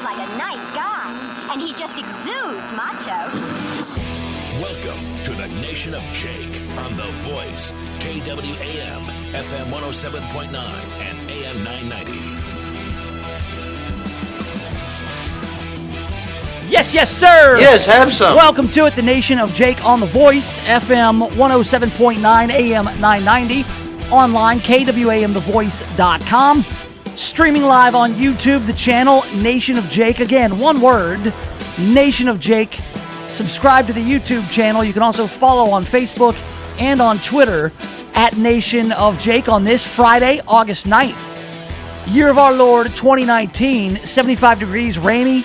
seems like a nice guy, and he just exudes macho. Welcome to the Nation of Jake on The Voice, KWAM, FM 107.9 and AM 990. Yes, sir. Yes, have some. Welcome to it, the Nation of Jake on The Voice, FM 107.9, AM 990, online, KWAMTheVoice.com, streaming live on YouTube, the channel Nation of Jake. Again, one word, Nation of Jake. Subscribe to the YouTube channel. You can also follow on Facebook and on Twitter at Nation of Jake on this Friday, August 9th. Year of our Lord 2019, 75 degrees, rainy,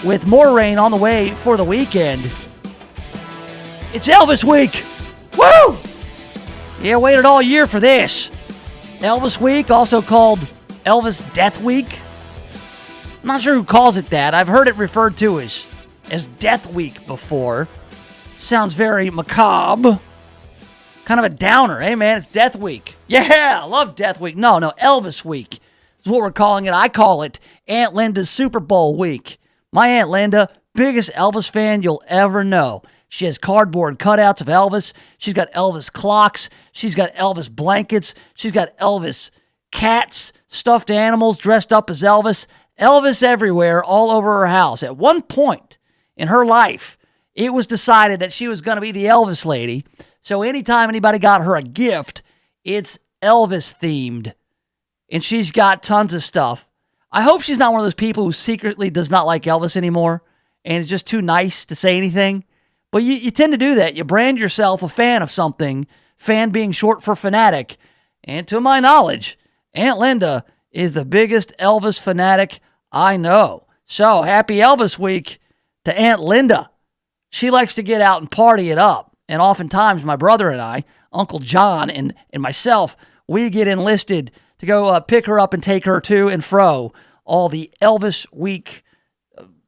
with more rain on the way for the weekend. It's Elvis week. Woo! Yeah, waited all year for this. Elvis week, also called Elvis Death Week. I'm not sure who calls it that. I've heard it referred to as Death Week before. Sounds very macabre. Kind of a downer. Hey, man, it's Death Week. Yeah, I love Death Week. No, Elvis Week is what we're calling it. I call it Aunt Linda's Super Bowl Week. My Aunt Linda, biggest Elvis fan you'll ever know. She has cardboard cutouts of Elvis. She's got Elvis clocks. She's got Elvis blankets. She's got Elvis cats, stuffed animals dressed up as Elvis. Elvis everywhere, all over her house. At one point in her life, it was decided that she was going to be the Elvis lady. So anytime anybody got her a gift, it's Elvis themed. And she's got tons of stuff. I hope she's not one of those people who secretly does not like Elvis anymore and is just too nice to say anything. But you tend to do that. You brand yourself a fan of something, fan being short for fanatic. And to my knowledge, Aunt Linda is the biggest Elvis fanatic I know. So happy Elvis week to Aunt Linda. She likes to get out and party it up. And oftentimes my brother and I, Uncle John and myself, we get enlisted to go pick her up and take her to and fro all the Elvis week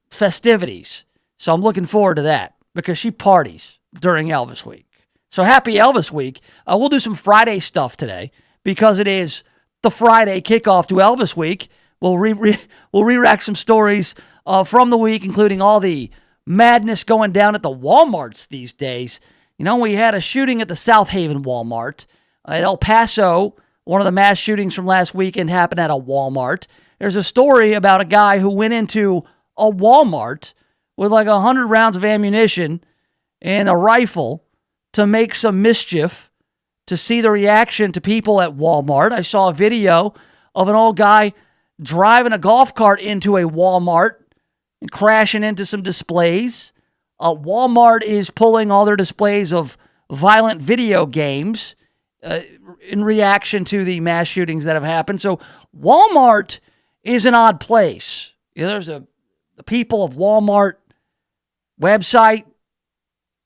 festivities. So I'm looking forward to that because she parties during Elvis week. So happy Elvis week. We'll do some Friday stuff today because it is the Friday kickoff to Elvis week. We'll re-rack some stories from the week, including all the madness going down at the Walmarts these days. You know, we had a shooting at the South Haven Walmart at El Paso. One of the mass shootings from last weekend happened at a Walmart. There's a story about a guy who went into a Walmart with like 100 rounds of ammunition and a rifle to make some mischief, to see the reaction to people at Walmart. I saw a video of an old guy driving a golf cart into a Walmart and crashing into some displays. Walmart is pulling all their displays of violent video games in reaction to the mass shootings that have happened. So Walmart is an odd place. You know, there's the people of Walmart website,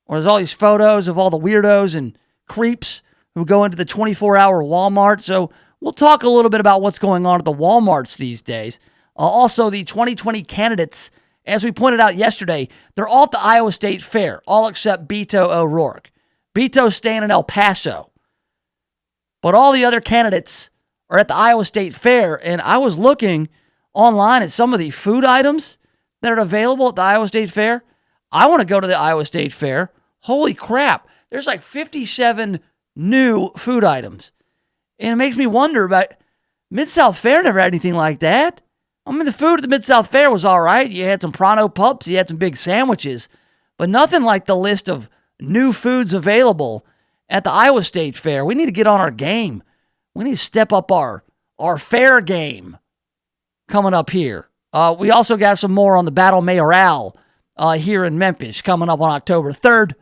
where there's all these photos of all the weirdos and creeps who go into the 24-hour Walmart. So we'll talk a little bit about what's going on at the Walmarts these days. Also, the 2020 candidates, as we pointed out yesterday, they're all at the Iowa State Fair, all except Beto O'Rourke. Beto's staying in El Paso. But all the other candidates are at the Iowa State Fair, and I was looking online at some of the food items that are available at the Iowa State Fair. I want to go to the Iowa State Fair. Holy crap. There's like 57 new food items. And it makes me wonder about Mid-South Fair never had anything like that. I mean, the food at the Mid-South Fair was all right. You had some Pronto Pups. You had some big sandwiches. But nothing like the list of new foods available at the Iowa State Fair. We need to get on our game. We need to step up our fair game coming up here. We also got some more on the Battle Mayoral here in Memphis coming up on October 3rd.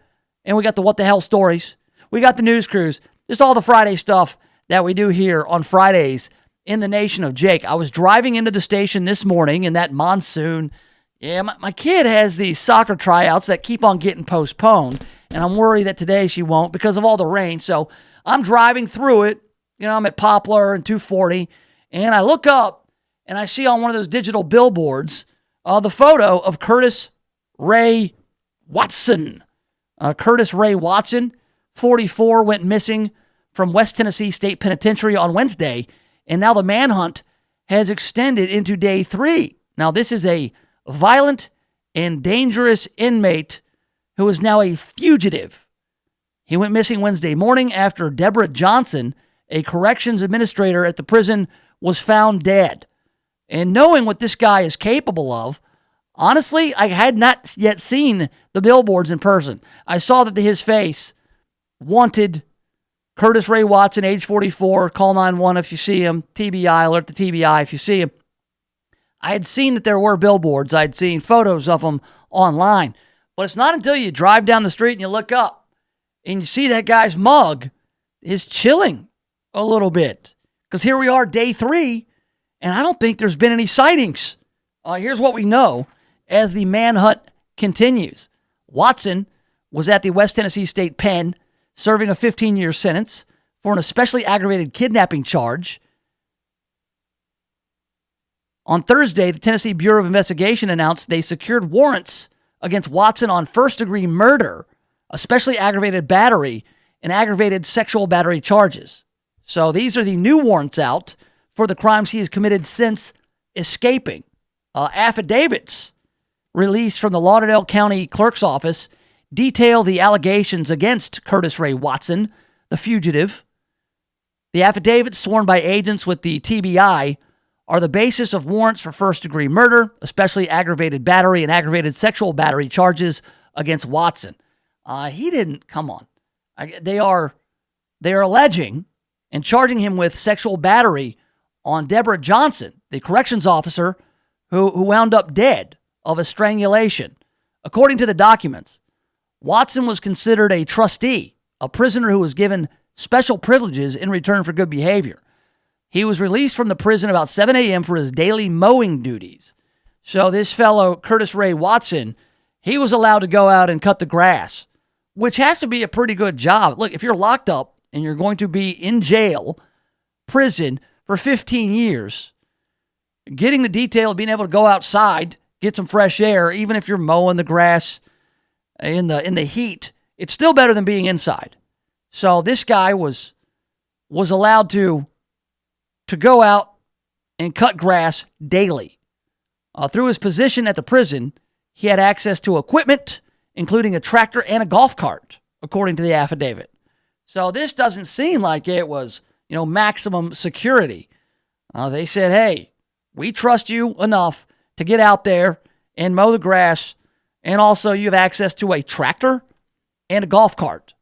And we got the What the Hell stories. We got the news crews. Just all the Friday stuff that we do here on Fridays in the Nation of Jake. I was driving into the station this morning in that monsoon. Yeah, my kid has these soccer tryouts that keep on getting postponed. And I'm worried that today she won't because of all the rain. So I'm driving through it. You know, I'm at Poplar and 240. And I look up and I see on one of those digital billboards the photo of Curtis Ray Watson. Curtis Ray Watson, 44, went missing from West Tennessee State Penitentiary on Wednesday. And now the manhunt has extended into day 3. Now, this is a violent and dangerous inmate who is now a fugitive. He went missing Wednesday morning after Deborah Johnson, a corrections administrator at the prison, was found dead. And knowing what this guy is capable of, honestly, I had not yet seen the billboards in person. I saw that his face, wanted, Curtis Ray Watson, age 44, call 911 if you see him, TBI, alert the TBI if you see him. I had seen that there were billboards. I'd seen photos of them online. But it's not until you drive down the street and you look up and you see that guy's mug is chilling a little bit. Because here we are, day 3, and I don't think there's been any sightings. Here's what we know as the manhunt continues. Watson was at the West Tennessee State Pen serving a 15-year sentence for an especially aggravated kidnapping charge. On Thursday, the Tennessee Bureau of Investigation announced they secured warrants against Watson on first-degree murder, especially aggravated battery, and aggravated sexual battery charges. So these are the new warrants out for the crimes he has committed since escaping. Affidavits released from the Lauderdale County Clerk's Office detail the allegations against Curtis Ray Watson, the fugitive. The affidavits sworn by agents with the TBI are the basis of warrants for first-degree murder, especially aggravated battery and aggravated sexual battery charges against Watson. He didn't, come on. They are alleging and charging him with sexual battery on Deborah Johnson, the corrections officer who wound up dead of a strangulation. According to the documents, Watson was considered a trustee, a prisoner who was given special privileges in return for good behavior. He was released from the prison about 7 a.m. for his daily mowing duties. So this fellow, Curtis Ray Watson, he was allowed to go out and cut the grass, which has to be a pretty good job. Look, if you're locked up and you're going to be in jail, prison for 15 years, getting the detail of being able to go outside, get some fresh air, even if you're mowing the grass in the heat, it's still better than being inside. So this guy was allowed to go out and cut grass daily. Through his position at the prison, he had access to equipment, including a tractor and a golf cart, according to the affidavit. So this doesn't seem like it was, maximum security. They said, hey, we trust you enough to get out there and mow the grass, and also you have access to a tractor and a golf cart.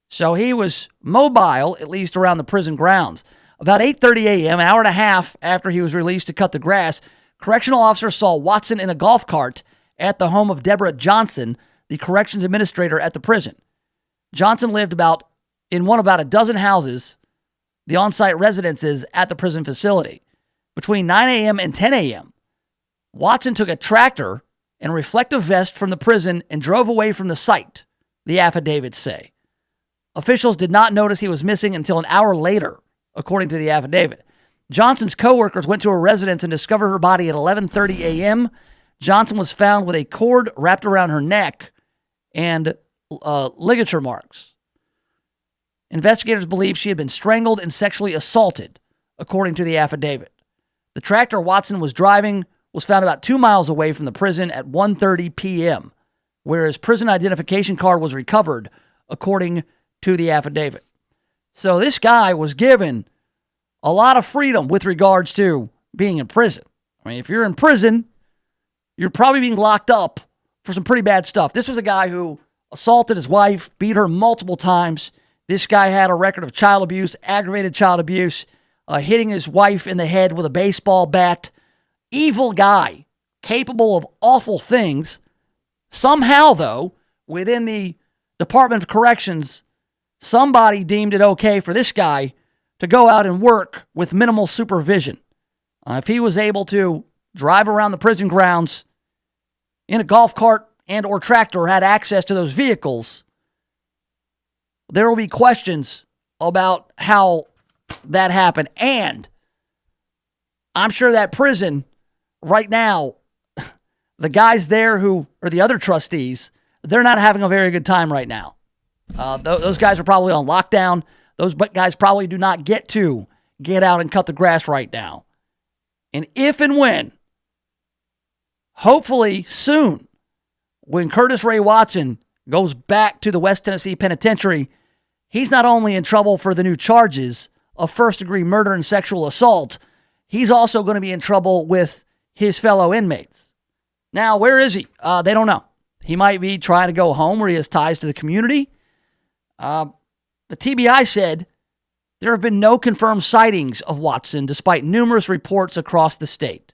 So he was mobile, at least around the prison grounds. About 8:30 a.m., an hour and a half after he was released to cut the grass, correctional officers saw Watson in a golf cart at the home of Deborah Johnson, the corrections administrator at the prison. Johnson lived about a dozen houses, the on-site residences at the prison facility. Between 9 a.m. and 10 a.m., Watson took a tractor and reflective vest from the prison and drove away from the site, the affidavits say. Officials did not notice he was missing until an hour later, according to the affidavit. Johnson's co-workers went to her residence and discovered her body at 11:30 a.m. Johnson was found with a cord wrapped around her neck and ligature marks. Investigators believe she had been strangled and sexually assaulted, according to the affidavit. The tractor Watson was driving was found about 2 miles away from the prison at 1:30 p.m., where his prison identification card was recovered, according to the affidavit. So this guy was given a lot of freedom with regards to being in prison. I mean, if you're in prison, you're probably being locked up for some pretty bad stuff. This was a guy who assaulted his wife, beat her multiple times. This guy had a record of child abuse, aggravated child abuse, hitting his wife in the head with a baseball bat. Evil guy, capable of awful things. Somehow, though, within the Department of Corrections, somebody deemed it okay for this guy to go out and work with minimal supervision. If he was able to drive around the prison grounds in a golf cart and or tractor, had access to those vehicles, there will be questions about how that happened. And I'm sure that prison right now, the guys there who are the other trustees, they're not having a very good time right now. Those guys are probably on lockdown. Those guys probably do not get out and cut the grass right now. And if and when hopefully soon, when Curtis Ray Watson goes back to the West Tennessee Penitentiary, he's not only in trouble for the new charges of first-degree murder and sexual assault, he's also going to be in trouble with his fellow inmates. Now, where is he? They don't know. He might be trying to go home where he has ties to the community. The TBI said there have been no confirmed sightings of Watson despite numerous reports across the state.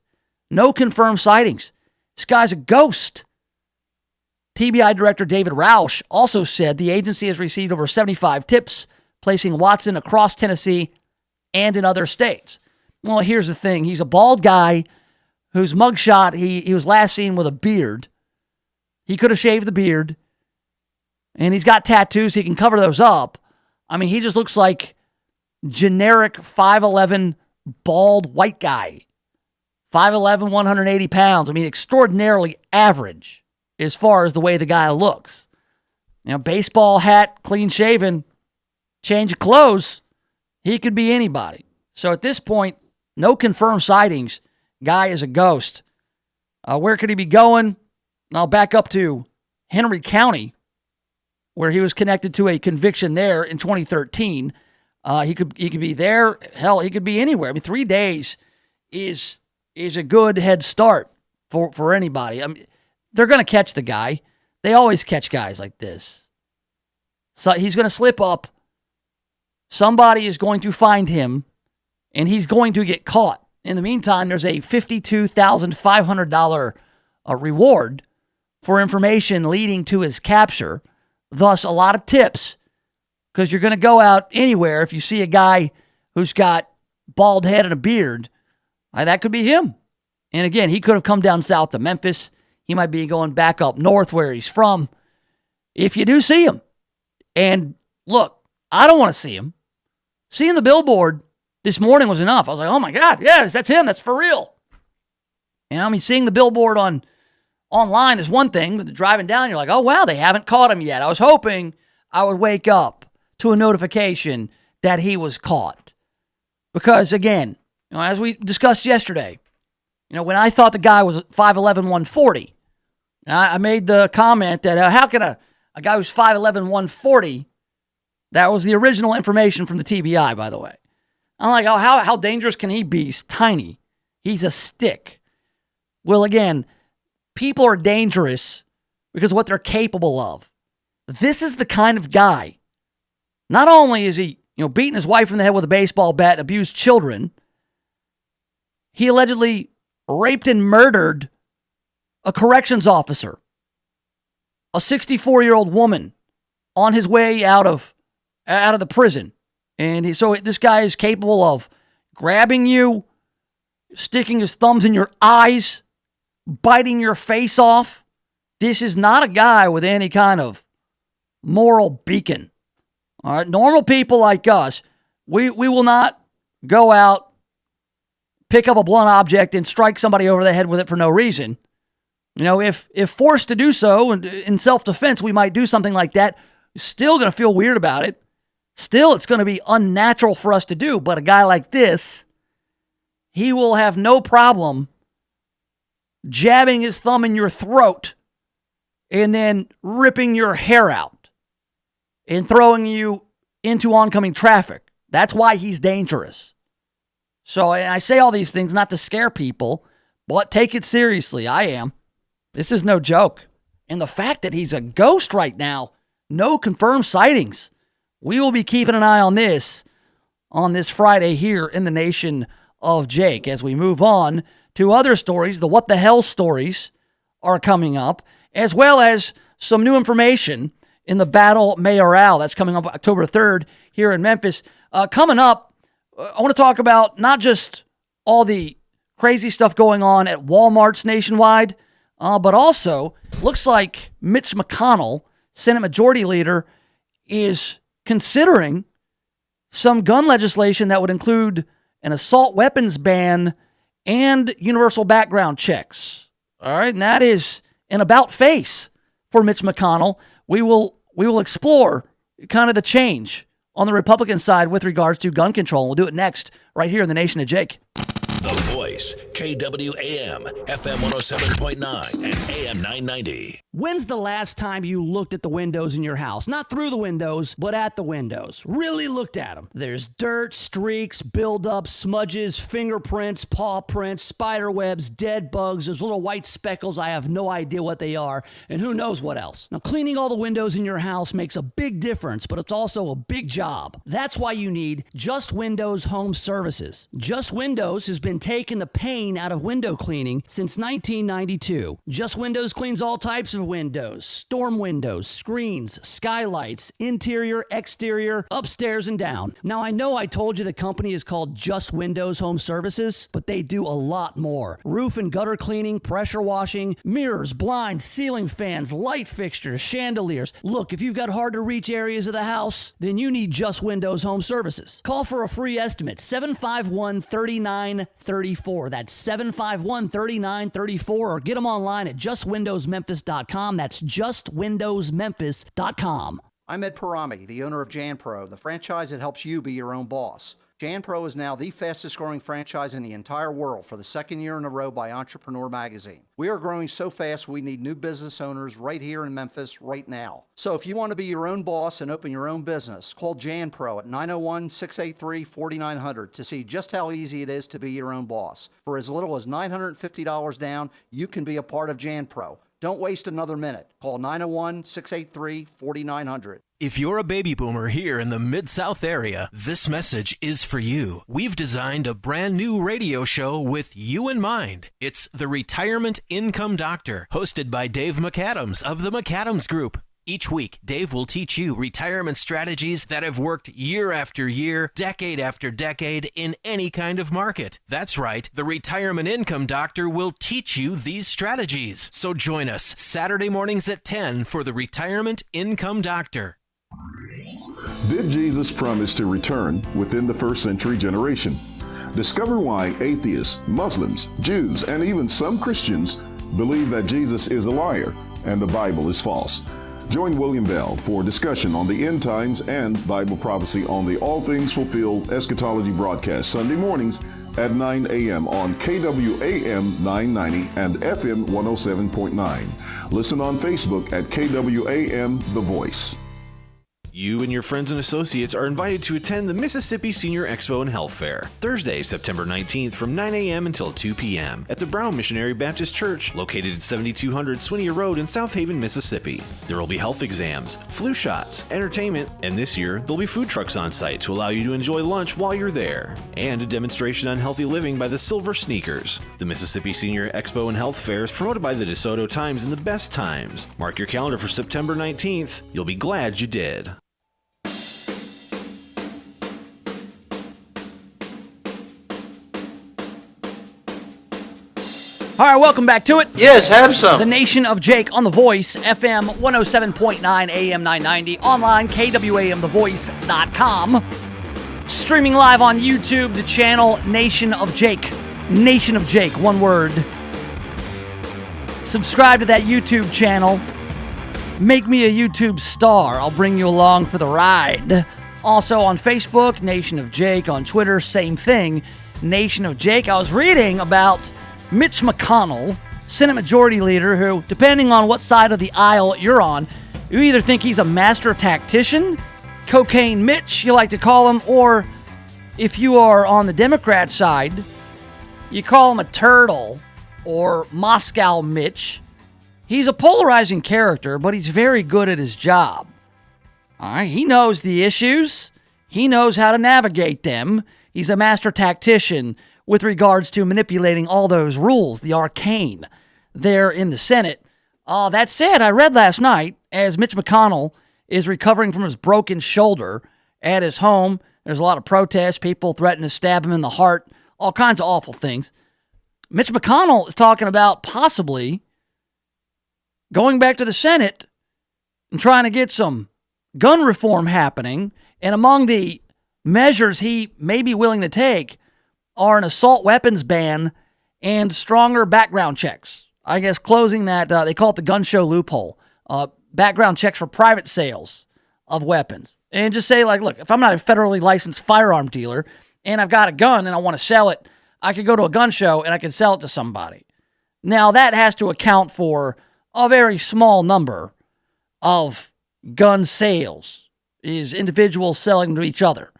No confirmed sightings. This guy's a ghost. TBI Director David Roush also said the agency has received over 75 tips placing Watson across Tennessee and in other states. Well, here's the thing. He's a bald guy whose mugshot, he was last seen with a beard. He could have shaved the beard. And he's got tattoos. He can cover those up. I mean, he just looks like generic 5'11", bald white guy. 5'11", 180 pounds. I mean, extraordinarily average as far as the way the guy looks. You know, baseball hat, clean shaven, change of clothes. He could be anybody. So at this point, no confirmed sightings. Guy is a ghost. Where could he be going? I'll back up to Henry County, where he was connected to a conviction there in 2013. He could be there. Hell, he could be anywhere. I mean, 3 days is a good head start for anybody. I mean, they're going to catch the guy. They always catch guys like this. So he's going to slip up. Somebody is going to find him, and he's going to get caught. In the meantime, there's a $52,500 reward for information leading to his capture. Thus, a lot of tips, because you're going to go out anywhere if you see a guy who's got bald head and a beard. That could be him. And again, he could have come down south to Memphis. He might be going back up north where he's from. If you do see him, and look, I don't want to see him. Seeing the billboard this morning was enough. I was like, oh my God, yes, that's him. That's for real. And I mean, seeing the billboard online is one thing, but driving down, you're like, oh wow, they haven't caught him yet. I was hoping I would wake up to a notification that he was caught. Because again, you know, as we discussed yesterday, you know, when I thought the guy was 5'11", 140, I made the comment that how can a guy who's 5'11", 140, that was the original information from the TBI, by the way. I'm like, oh, how dangerous can he be? He's tiny. He's a stick. Well, again, people are dangerous because of what they're capable of. This is the kind of guy. Not only is he, you know, beating his wife in the head with a baseball bat, abused children, he allegedly raped and murdered a corrections officer, a 64-year-old woman, on his way out of the prison. And so this guy is capable of grabbing you, sticking his thumbs in your eyes, biting your face off. This is not a guy with any kind of moral beacon. All right, normal people like us, we will not go out, pick up a blunt object, and strike somebody over the head with it for no reason. You know, if forced to do so, and in self-defense, we might do something like that. Still going to feel weird about it. Still, it's going to be unnatural for us to do. But a guy like this, he will have no problem jabbing his thumb in your throat and then ripping your hair out and throwing you into oncoming traffic. That's why he's dangerous. So, and I say all these things not to scare people, but take it seriously. I am. This is no joke. And the fact that he's a ghost right now, no confirmed sightings. We will be keeping an eye on this Friday here in the Nation of Jake. As we move on to other stories, the what the hell stories are coming up, as well as some new information in the Battle Mayoral. That's coming up October 3rd here in Memphis. Coming up, I want to talk about not just all the crazy stuff going on at Walmarts nationwide, but also looks like Mitch McConnell, Senate Majority Leader, is considering some gun legislation that would include an assault weapons ban and universal background checks. All right, and that is an about face for Mitch McConnell. We will explore kind of the change on the Republican side with regards to gun control. We'll do it next right here in the Nation of Jake. The Voice, Voice, KWAM, FM 107.9 and AM 990. When's the last time you looked at the windows in your house? Not through the windows, but at the windows. Really looked at them. There's dirt, streaks, buildup, smudges, fingerprints, paw prints, spider webs, dead bugs. There's little white speckles. I have no idea what they are, and who knows what else. Now, cleaning all the windows in your house makes a big difference, but it's also a big job. That's why you need Just Windows Home Services. Just Windows has been taking the pain out of window cleaning since 1992. Just Windows cleans all types of windows, storm windows, screens, skylights, interior, exterior, upstairs and down. Now, I know I told you the company is called Just Windows Home Services, but they do a lot more. Roof and gutter cleaning, pressure washing, mirrors, blinds, ceiling fans, light fixtures, chandeliers. Look, if you've got hard to reach areas of the house, then you need Just Windows Home Services. Call for a free estimate, 751-3934. That's 751-3934, or get them online at justwindowsmemphis.com. That's justwindowsmemphis.com. I'm Ed Parami, the owner of JanPro, the franchise that helps you be your own boss. JanPro is now the fastest growing franchise in the entire world for the second year in a row by Entrepreneur Magazine. We are growing so fast we need new business owners right here in Memphis right now. So if you want to be your own boss and open your own business, call JanPro at 901-683-4900 to see just how easy it is to be your own boss. For as little as $950 down, you can be a part of JanPro. Don't waste another minute. Call 901-683-4900. If you're a baby boomer here in the Mid-South area, this message is for you. We've designed a brand new radio show with you in mind. It's The Retirement Income Doctor, hosted by Dave McAdams of the McAdams Group. Each week, Dave will teach you retirement strategies that have worked year after year, decade after decade, in any kind of market. That's right, the Retirement Income Doctor will teach you these strategies. So join us Saturday mornings at 10 for the Retirement Income Doctor. Did Jesus promise to return within the first century generation? Discover why atheists, Muslims, Jews, and even some Christians believe that Jesus is a liar and the Bible is false. Join William Bell for discussion on the end times and Bible prophecy on the All Things Fulfilled Eschatology broadcast Sunday mornings at 9 a.m. on KWAM 990 and FM 107.9. Listen on Facebook at KWAM The Voice. You and your friends and associates are invited to attend the Mississippi Senior Expo and Health Fair, Thursday, September 19th from 9 a.m. until 2 p.m. at the Brown Missionary Baptist Church, located at 7200 Swinia Road in South Haven, Mississippi. There will be health exams, flu shots, entertainment, and this year, there'll be food trucks on site to allow you to enjoy lunch while you're there, and a demonstration on healthy living by the Silver Sneakers. The Mississippi Senior Expo and Health Fair is promoted by the DeSoto Times and the Best Times. Mark your calendar for September 19th. You'll be glad you did. All right, welcome back to it. Yes, have some. The Nation of Jake on The Voice, FM 107.9, AM 990, online, KWAMTheVoice.com. Streaming live on YouTube, the channel Nation of Jake. Nation of Jake, one word. Subscribe to that YouTube channel. Make me a YouTube star. I'll bring you along for the ride. Also on Facebook, Nation of Jake. On Twitter, same thing, Nation of Jake. I was reading about Mitch McConnell, Senate Majority Leader, who, depending on what side of the aisle you're on, you either think he's a master tactician, Cocaine Mitch, you like to call him, or if you are on the Democrat side, you call him a turtle or Moscow Mitch. He's a polarizing character, but he's very good at his job. All right, he knows the issues. He knows how to navigate them. He's a master tactician with regards to manipulating all those rules, the arcane, there in the Senate. That said, I read last night, as Mitch McConnell is recovering from his broken shoulder at his home, there's a lot of protests, people threatening to stab him in the heart, all kinds of awful things. Mitch McConnell is talking about possibly going back to the Senate and trying to get some gun reform happening, and among the measures he may be willing to take are an assault weapons ban and stronger background checks. I guess closing that, they call it the gun show loophole. Background checks for private sales of weapons. And just say, like, look, if I'm not a federally licensed firearm dealer and I've got a gun and I want to sell it, I could go to a gun show and I could sell it to somebody. Now, that has to account for a very small number of gun sales, is individuals selling to each other.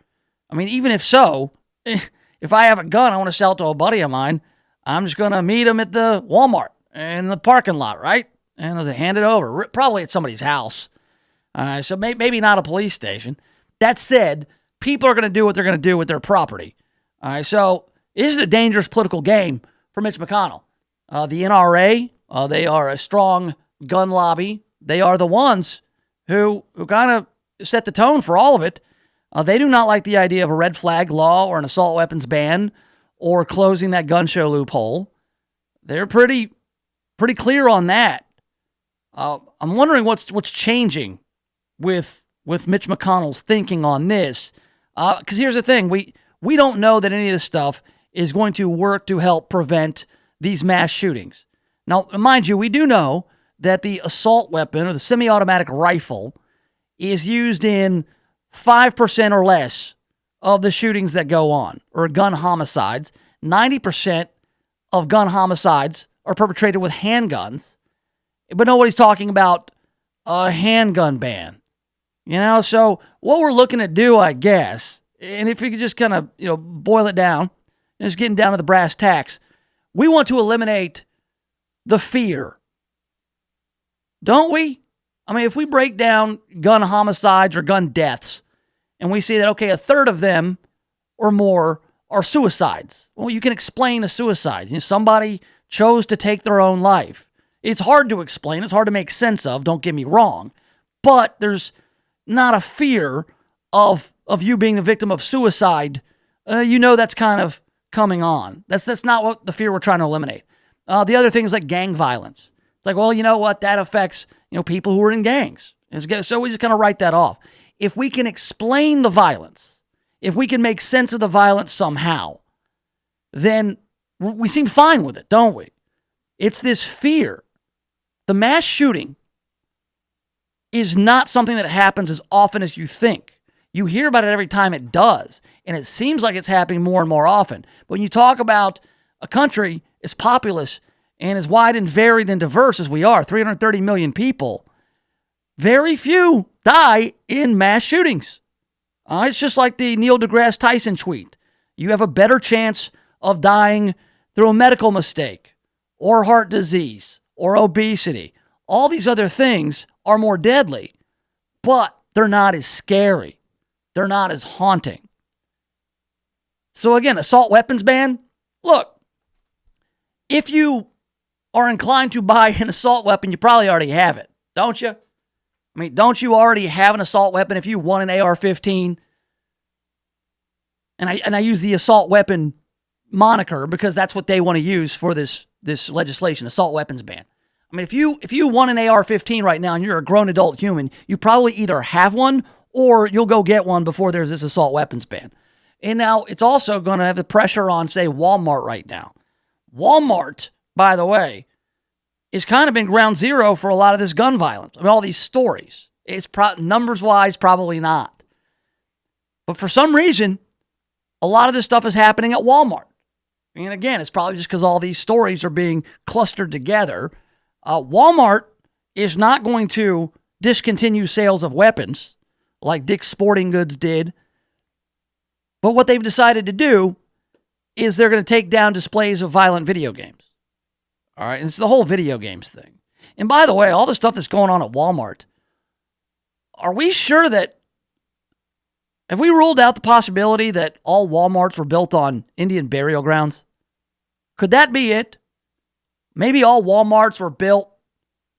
I mean, even if so, if I have a gun, I want to sell it to a buddy of mine, I'm just going to meet him at the Walmart in the parking lot, right? And I'll hand it over, probably at somebody's house. So maybe not a police station. That said, people are going to do what they're going to do with their property. All right, so this is a dangerous political game for Mitch McConnell. The NRA, they are a strong gun lobby. They are the ones who kind of set the tone for all of it. They do not like the idea of a red flag law or an assault weapons ban or closing that gun show loophole. They're pretty clear on that. I'm wondering what's changing with Mitch McConnell's thinking on this. Because here's the thing, we don't know that any of this stuff is going to work to help prevent these mass shootings. Now, mind you, we do know that the assault weapon or the semi-automatic rifle is used in 5% or less of the shootings that go on, or gun homicides. 90% of gun homicides are perpetrated with handguns, but nobody's talking about a handgun ban. So what we're looking to do, I guess, and if we could just kind of, boil it down, and just getting down to the brass tacks, we want to eliminate the fear. Don't we? I mean, if we break down gun homicides or gun deaths, and we see that, okay, a third of them or more are suicides. Well, you can explain a suicide. Somebody chose to take their own life. It's hard to explain. It's hard to make sense of, don't get me wrong. But there's not a fear of you being the victim of suicide. That's kind of coming on. That's not what the fear we're trying to eliminate. The other things like gang violence. It's like, well, you know what? That affects, people who are in gangs. So we just kind of write that off. If we can explain the violence, if we can make sense of the violence somehow, then we seem fine with it, don't we? It's this fear. The mass shooting is not something that happens as often as you think. You hear about it every time it does, and it seems like it's happening more and more often. But when you talk about a country as populous and as wide and varied and diverse as we are, 330 million people, very few die in mass shootings. It's just like the Neil deGrasse Tyson tweet. You have a better chance of dying through a medical mistake or heart disease or obesity. All these other things are more deadly, but they're not as scary. They're not as haunting. So again, assault weapons ban. Look, if you are inclined to buy an assault weapon, you probably already have it, don't you? I mean, don't you already have an assault weapon if you want an AR-15? And I use the assault weapon moniker because that's what they want to use for this legislation, assault weapons ban. I mean, if you want an AR-15 right now and you're a grown adult human, you probably either have one or you'll go get one before there's this assault weapons ban. And now it's also going to have the pressure on, say, Walmart right now. Walmart, by the way, is kind of been ground zero for a lot of this gun violence. I mean, all these stories. It's numbers-wise, probably not. But for some reason, a lot of this stuff is happening at Walmart. And again, it's probably just because all these stories are being clustered together. Walmart is not going to discontinue sales of weapons like Dick's Sporting Goods did. But what they've decided to do is they're going to take down displays of violent video games. All right, and it's the whole video games thing. And by the way, all the stuff that's going on at Walmart, are we sure that, have we ruled out the possibility that all Walmarts were built on Indian burial grounds? Could that be it? Maybe all Walmarts were built,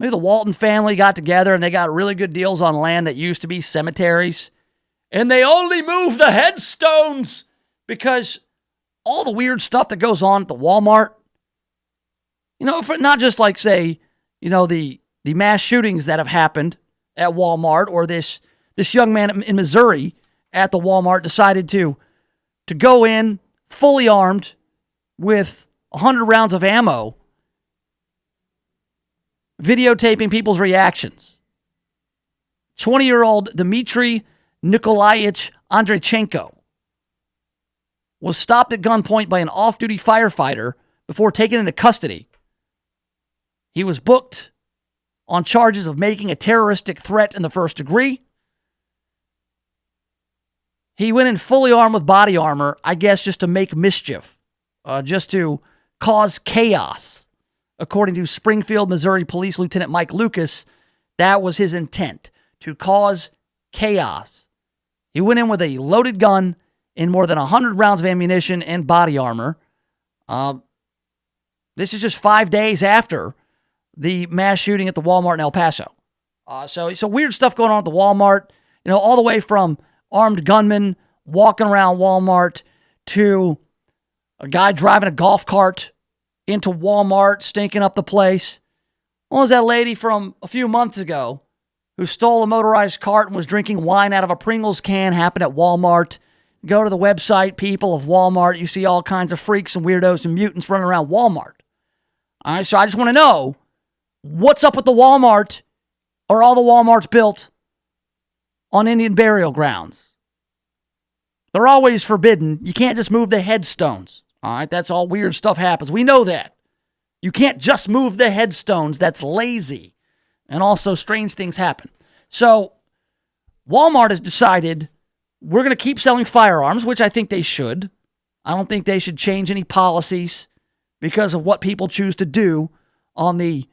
maybe the Walton family got together and they got really good deals on land that used to be cemeteries. And they only moved the headstones because all the weird stuff that goes on at the Walmart, not just like, say, the mass shootings that have happened at Walmart, or this young man in Missouri at the Walmart decided to go in fully armed with 100 rounds of ammo, videotaping people's reactions. 20-year-old Dmitry Nikolaevich Andreychenko was stopped at gunpoint by an off-duty firefighter before taken into custody. He was booked on charges of making a terroristic threat in the first degree. He went in fully armed with body armor, I guess just to make mischief, just to cause chaos. According to Springfield, Missouri Police Lieutenant Mike Lucas, that was his intent, to cause chaos. He went in with a loaded gun and more than 100 rounds of ammunition and body armor. This is just 5 days after the mass shooting at the Walmart in El Paso. So weird stuff going on at the Walmart, all the way from armed gunmen walking around Walmart to a guy driving a golf cart into Walmart, stinking up the place. What was that lady from a few months ago who stole a motorized cart and was drinking wine out of a Pringles can? Happened at Walmart. Go to the website, people of Walmart. You see all kinds of freaks and weirdos and mutants running around Walmart. All right, so I just want to know, what's up with the Walmart? Are all the Walmarts built on Indian burial grounds? They're always forbidden. You can't just move the headstones. All right, that's all weird stuff happens. We know that. You can't just move the headstones. That's lazy. And also strange things happen. So Walmart has decided we're going to keep selling firearms, which I think they should. I don't think they should change any policies because of what people choose to do on the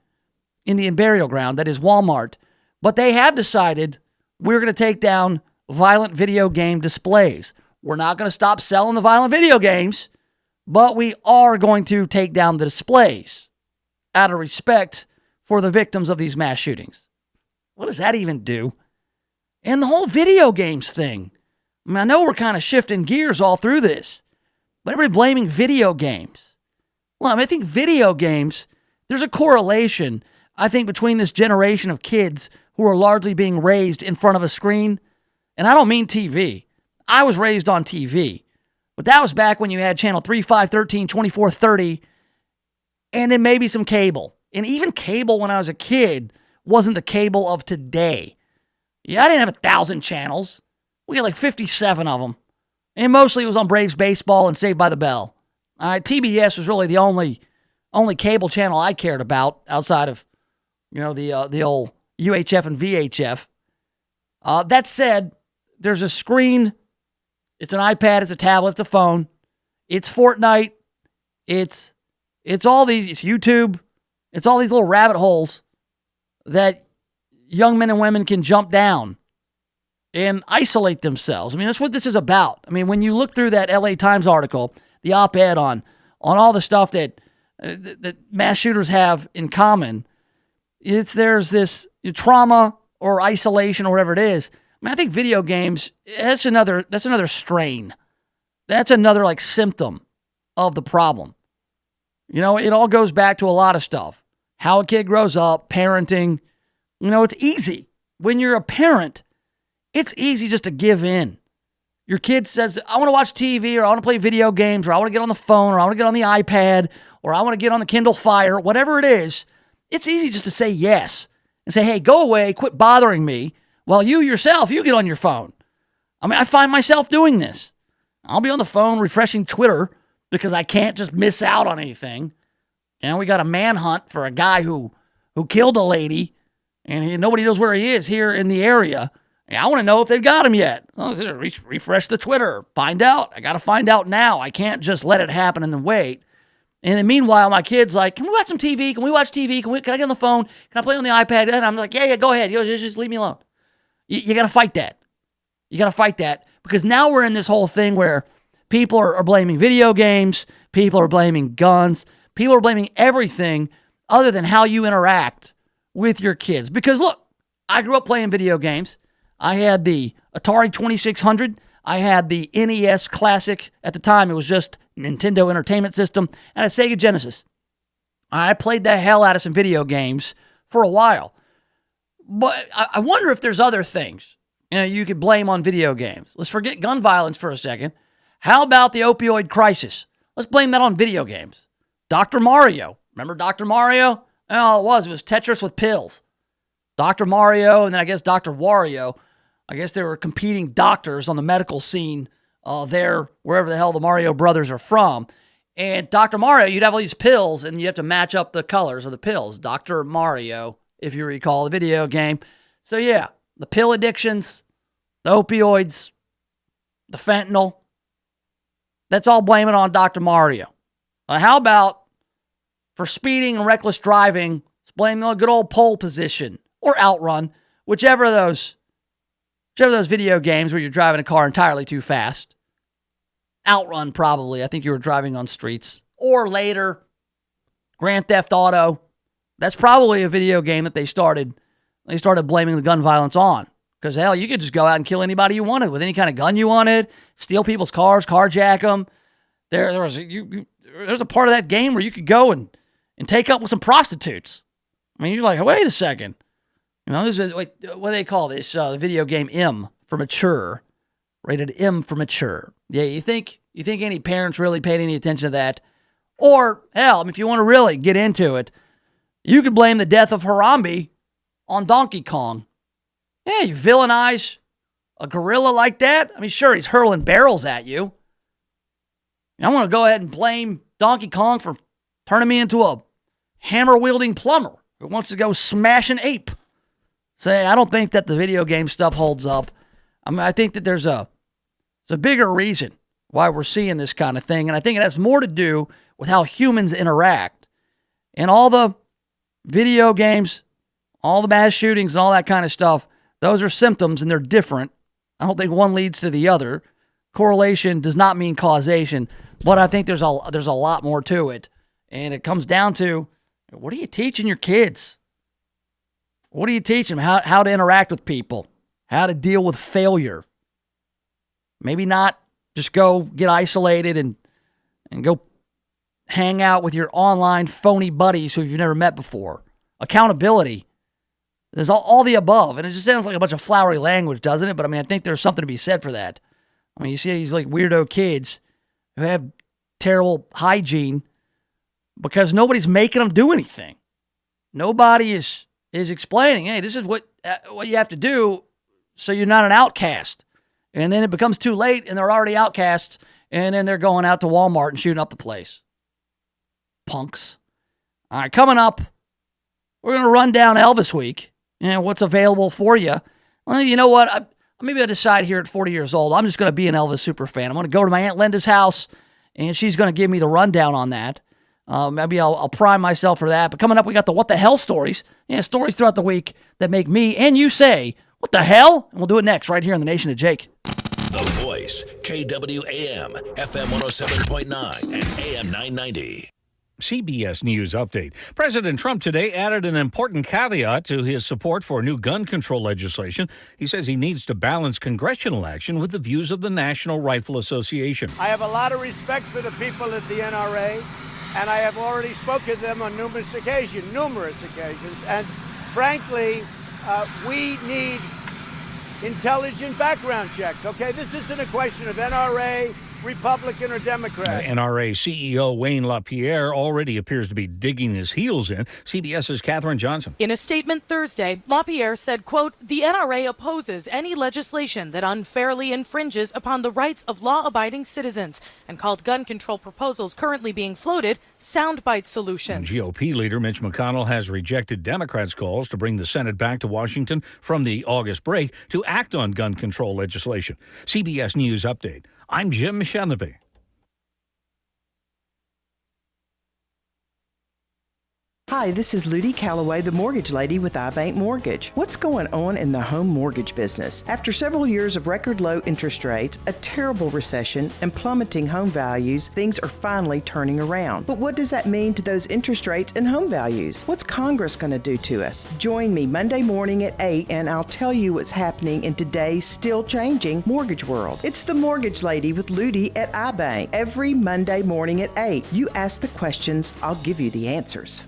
Indian burial ground, that is Walmart. But they have decided we're going to take down violent video game displays. We're not going to stop selling the violent video games, but we are going to take down the displays out of respect for the victims of these mass shootings. What does that even do? And the whole video games thing. I mean, I know we're kind of shifting gears all through this, but everybody blaming video games. Well, I mean, I think video games, there's a correlation, I think, between this generation of kids who are largely being raised in front of a screen. And I don't mean TV. I was raised on TV. But that was back when you had channel 3, 5, 13, 24, 30, and then maybe some cable. And even cable when I was a kid wasn't the cable of today. Yeah, I didn't have 1,000 channels. We had like 57 of them. And mostly it was on Braves baseball and Saved by the Bell. TBS was really the only cable channel I cared about outside of, the old UHF and VHF. That said, there's a screen. It's an iPad. It's a tablet. It's a phone. It's Fortnite. It's all these. It's YouTube. It's all these little rabbit holes that young men and women can jump down and isolate themselves. I mean, that's what this is about. I mean, when you look through that LA Times article, the op-ed on all the stuff that mass shooters have in common, there's this trauma or isolation or whatever it is. I mean, I think video games, that's another strain. That's another symptom of the problem. It all goes back to a lot of stuff. How a kid grows up, parenting. It's easy. When you're a parent, it's easy just to give in. Your kid says, I want to watch TV, or I want to play video games, or I want to get on the phone, or I want to get on the iPad, or I want to get on the Kindle Fire, whatever it is. It's easy just to say yes and say, hey, go away, quit bothering me, while you yourself, you get on your phone. I mean, I find myself doing this. I'll be on the phone refreshing Twitter because I can't just miss out on anything. We got a manhunt for a guy who killed a lady, and nobody knows where he is here in the area. I want to know if they've got him yet. Refresh the Twitter. Find out. I got to find out now. I can't just let it happen and then wait. And then meanwhile, my kid's like, can we watch some TV? Can we watch TV? Can I get on the phone? Can I play on the iPad? And I'm like, yeah, go ahead. Just leave me alone. You got to fight that. You got to fight that, because now we're in this whole thing where people are blaming video games. People are blaming guns. People are blaming everything other than how you interact with your kids. Because look, I grew up playing video games. I had the Atari 2600. I had the NES Classic. At the time, it was just Nintendo Entertainment System, and a Sega Genesis. I played the hell out of some video games for a while. But I wonder if there's other things you could blame on video games. Let's forget gun violence for a second. How about the opioid crisis? Let's blame that on video games. Dr. Mario. Remember Dr. Mario? All it was Tetris with pills. Dr. Mario, and then I guess Dr. Wario. I guess they were competing doctors on the medical scene there, wherever the hell the Mario brothers are from. And Dr. Mario, you'd have all these pills, and you have to match up the colors of the pills. Dr. Mario, if you recall the video game. So yeah, the pill addictions, the opioids, the fentanyl, that's all blaming on Dr. Mario. How about for speeding and reckless driving, it's blaming on a good old pole position or outrun, whichever of those video games where you're driving a car entirely too fast. Outrun, probably. I think you were driving on streets. Or later, Grand Theft Auto. That's probably a video game that they started blaming the gun violence on. Because, hell, you could just go out and kill anybody you wanted with any kind of gun you wanted, steal people's cars, carjack them. There's a part of that game where you could go and take up with some prostitutes. I mean, you're like, wait a second. You know, this is, what do they call this? The video game M for mature. Rated M for mature. Yeah, you think any parents really paid any attention to that? Or, hell, I mean, if you want to really get into it, you could blame the death of Harambe on Donkey Kong. Yeah, you villainize a gorilla like that? I mean, sure, he's hurling barrels at you. And I want to go ahead and blame Donkey Kong for turning me into a hammer-wielding plumber who wants to go smash an ape. Say, I don't think that the video game stuff holds up. I mean, I think that there's a bigger reason why we're seeing this kind of thing, and I think it has more to do with how humans interact. And all the video games, all the mass shootings, and all that kind of stuff, those are symptoms, and they're different. I don't think one leads to the other. Correlation does not mean causation, but I think there's a lot more to it, and it comes down to, what are you teaching your kids? What are you teaching them? How to interact with people? How to deal with failure? Maybe not just go get isolated and go hang out with your online phony buddies who you've never met before. Accountability. There's all the above. And it just sounds like a bunch of flowery language, doesn't it? But I mean, I think there's something to be said for that. I mean, you see these like weirdo kids who have terrible hygiene because nobody's making them do anything. Nobody is explaining, hey, this is what you have to do so you're not an outcast. And then it becomes too late and they're already outcasts, and then they're going out to Walmart and shooting up the place. Punks. All right, coming up, we're going to run down Elvis Week and what's available for you. Well, you know what? Maybe I decide here at 40 years old, I'm just going to be an Elvis super fan. I'm going to go to my Aunt Linda's house, and she's going to give me the rundown on that. Maybe I'll prime myself for that. But coming up, we got the What the Hell stories. Yeah, stories throughout the week that make me and you say, what the hell? And we'll do it next right here in the Nation of Jake. The Voice, KWAM, FM 107.9 and AM 990. CBS News update. President Trump today added an important caveat to his support for new gun control legislation. He says he needs to balance congressional action with the views of the National Rifle Association. I have a lot of respect for the people at the NRA, and I have already spoken to them on numerous occasions. And frankly, we need intelligent background checks, okay? This isn't a question of NRA, Republican or Democrat. NRA CEO Wayne LaPierre already appears to be digging his heels in. CBS's Katherine Johnson. In a statement Thursday, LaPierre said, quote, the NRA opposes any legislation that unfairly infringes upon the rights of law-abiding citizens, and called gun control proposals currently being floated soundbite solutions. And GOP leader Mitch McConnell has rejected Democrats' calls to bring the Senate back to Washington from the August break to act on gun control legislation. CBS News update. I'm Jim Shenlevy. Hi, this is Ludi Calloway, the mortgage lady with iBank Mortgage. What's going on in the home mortgage business? After several years of record low interest rates, a terrible recession, and plummeting home values, things are finally turning around. But what does that mean to those interest rates and home values? What's Congress going to do to us? Join me Monday morning at 8 and I'll tell you what's happening in today's still changing mortgage world. It's the mortgage lady with Ludi at iBank. Every Monday morning at 8. You ask the questions, I'll give you the answers.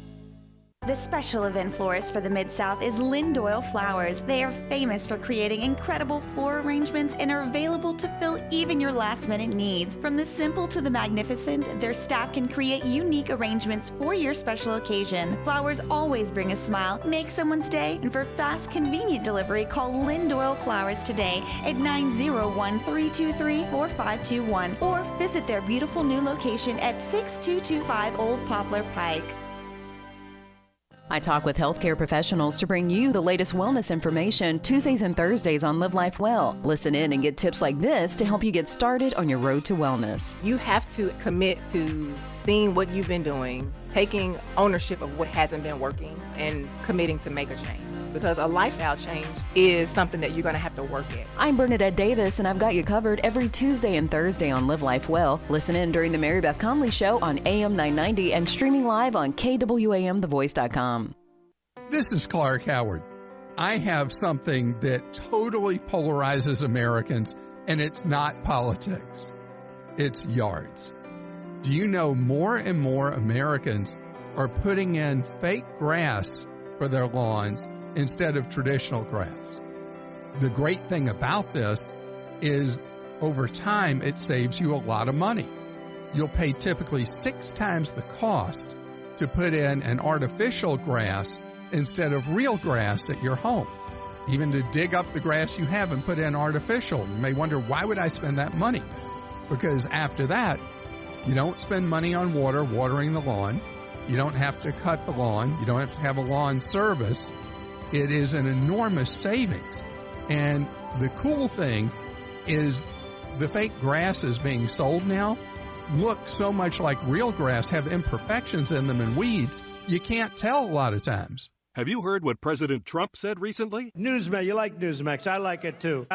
The special event florist for the Mid-South is Lynn Doyle Flowers. They are famous for creating incredible floral arrangements and are available to fill even your last-minute needs. From the simple to the magnificent, their staff can create unique arrangements for your special occasion. Flowers always bring a smile, make someone's day, and for fast, convenient delivery, call Lynn Doyle Flowers today at 901-323-4521 or visit their beautiful new location at 6225 Old Poplar Pike. I talk with healthcare professionals to bring you the latest wellness information Tuesdays and Thursdays on Live Life Well. Listen in and get tips like this to help you get started on your road to wellness. You have to commit to seeing what you've been doing, taking ownership of what hasn't been working, and committing to make a change. Because a lifestyle change is something that you're going to have to work at. I'm Bernadette Davis, and I've got you covered every Tuesday and Thursday on Live Life Well. Listen in during the Mary Beth Conley Show on AM 990 and streaming live on KWAMTheVoice.com. This is Clark Howard. I have something that totally polarizes Americans, and it's not politics. It's yards. Do you know more and more Americans are putting in fake grass for their lawns instead of traditional grass? The great thing about this is over time it saves you a lot of money. You'll pay typically 6 times the cost to put in an artificial grass instead of real grass at your home. Even to dig up the grass you have and put in artificial. You may wonder, why would I spend that money? Because after that, you don't spend money on watering the lawn. You don't have to cut the lawn. You don't have to have a lawn service. It is an enormous savings. And the cool thing is the fake grasses being sold now look so much like real grass, have imperfections in them and weeds, you can't tell a lot of times. Have you heard what President Trump said recently? Newsmax, you like Newsmax. I like it too.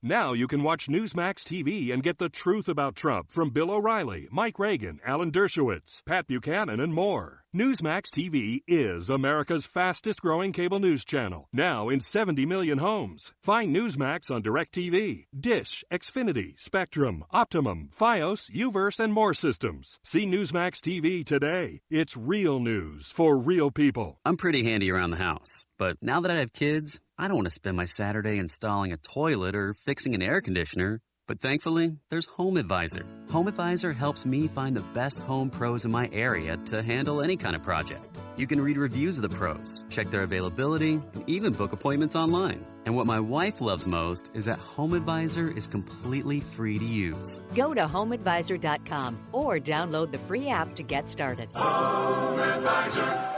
Now you can watch Newsmax TV and get the truth about Trump from Bill O'Reilly, Mike Reagan, Alan Dershowitz, Pat Buchanan, and more. Newsmax TV is America's fastest growing cable news channel, now in 70 million homes. Find Newsmax on DirecTV, Dish, Xfinity, Spectrum, Optimum, Fios, Uverse, and more systems. See Newsmax TV today. It's real news for real people. I'm pretty handy around the house, but now that I have kids, I don't want to spend my Saturday installing a toilet or fixing an air conditioner. But thankfully, there's HomeAdvisor. HomeAdvisor helps me find the best home pros in my area to handle any kind of project. You can read reviews of the pros, check their availability, and even book appointments online. And what my wife loves most is that HomeAdvisor is completely free to use. Go to HomeAdvisor.com or download the free app to get started. HomeAdvisor.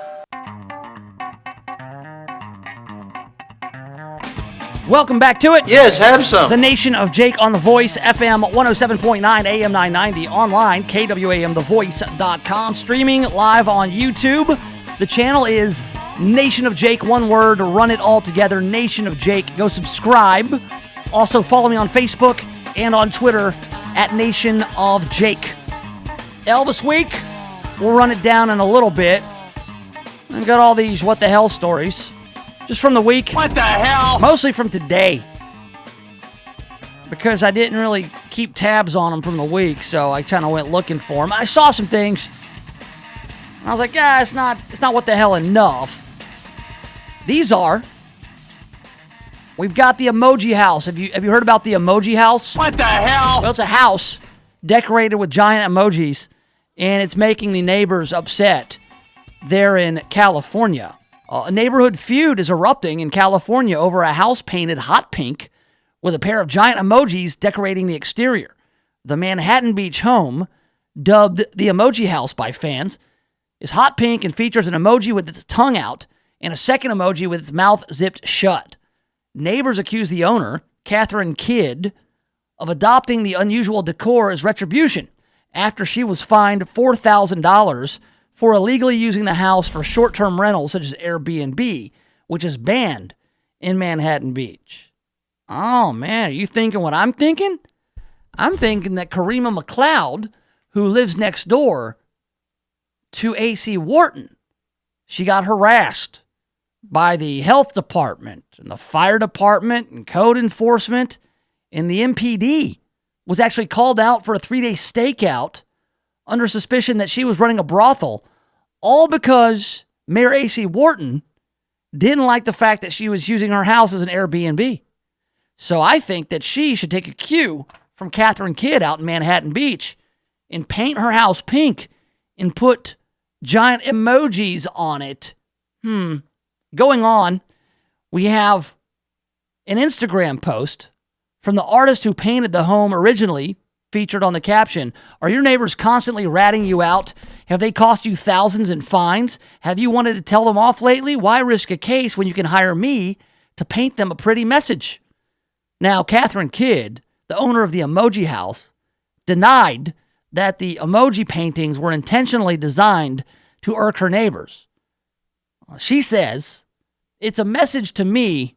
Welcome back to it. Yes, have some. The Nation of Jake on The Voice, FM 107.9, AM 990, online, KWAMTheVoice.com, streaming live on YouTube. The channel is Nation of Jake, one word, run it all together, Nation of Jake. Go subscribe. Also follow me on Facebook and on Twitter at Nation of Jake. Elvis Week, we'll run it down in a little bit. I got all these what the hell stories. Just from the week. What the hell? Mostly from today. Because I didn't really keep tabs on them from the week, so I kind of went looking for them. I saw some things. And I was like, yeah, it's not what the hell enough. These are. We've got the emoji house. Have you heard about the emoji house? What the hell? Well, it's a house decorated with giant emojis, and it's making the neighbors upset. They're in California. A neighborhood feud is erupting in California over a house painted hot pink with a pair of giant emojis decorating the exterior. The Manhattan Beach home, dubbed the Emoji House by fans, is hot pink and features an emoji with its tongue out and a second emoji with its mouth zipped shut. Neighbors accuse the owner, Catherine Kidd, of adopting the unusual decor as retribution after she was fined $4,000 for illegally using the house for short-term rentals such as Airbnb, which is banned in Manhattan Beach. Oh, man, are you thinking what I'm thinking? I'm thinking that Karima McLeod, who lives next door to A.C. Wharton, she got harassed by the health department and the fire department and code enforcement, and the MPD was actually called out for a 3-day stakeout under suspicion that she was running a brothel, all because Mayor A.C. Wharton didn't like the fact that she was using her house as an Airbnb. So I think that she should take a cue from Catherine Kidd out in Manhattan Beach and paint her house pink and put giant emojis on it. Going on, we have an Instagram post from the artist who painted the home originally, featured on the caption, "Are your neighbors constantly ratting you out? Have they cost you thousands in fines? Have you wanted to tell them off lately? Why risk a case when you can hire me to paint them a pretty message?" Now, Catherine Kidd, the owner of the Emoji House, denied that the emoji paintings were intentionally designed to irk her neighbors. She says, "It's a message to me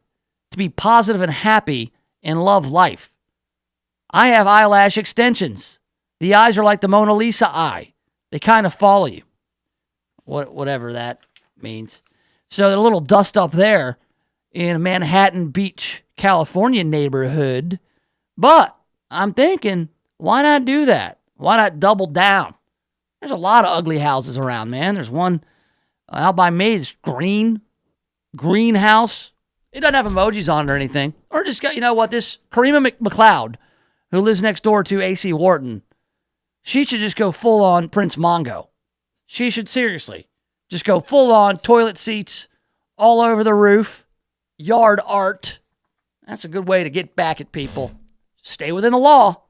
to be positive and happy and love life. I have eyelash extensions. The eyes are like the Mona Lisa eye. They kind of follow you." Whatever that means. So a little dust up there in a Manhattan Beach, California neighborhood. But I'm thinking, why not do that? Why not double down? There's a lot of ugly houses around, man. There's one out by me. It's greenhouse. It doesn't have emojis on it or anything. Or just got, you know what, this Karima McLeod, who lives next door to A.C. Wharton, she should just go full on Prince Mongo. She should seriously just go full on toilet seats all over the roof, yard art. That's a good way to get back at people. Stay within the law.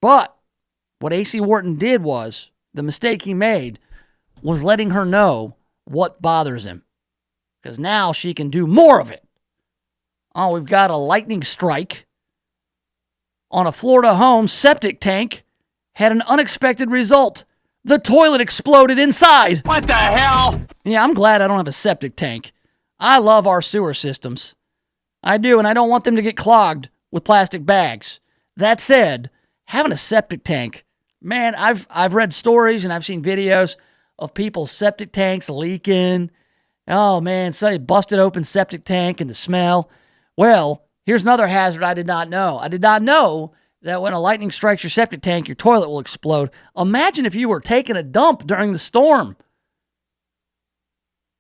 But what A.C. Wharton did was, the mistake he made was letting her know what bothers him. Because now she can do more of it. Oh, we've got a lightning strike on a Florida home. Septic tank had an unexpected result. The toilet exploded inside. What the hell? Yeah, I'm glad I don't have a septic tank. I love our sewer systems. I do, and I don't want them to get clogged with plastic bags. That said, having a septic tank, man, I've read stories and I've seen videos of people's septic tanks leaking. Oh, man, somebody busted open septic tank and the smell. Well, here's another hazard I did not know. I did not know that when a lightning strikes your septic tank, your toilet will explode. Imagine if you were taking a dump during the storm.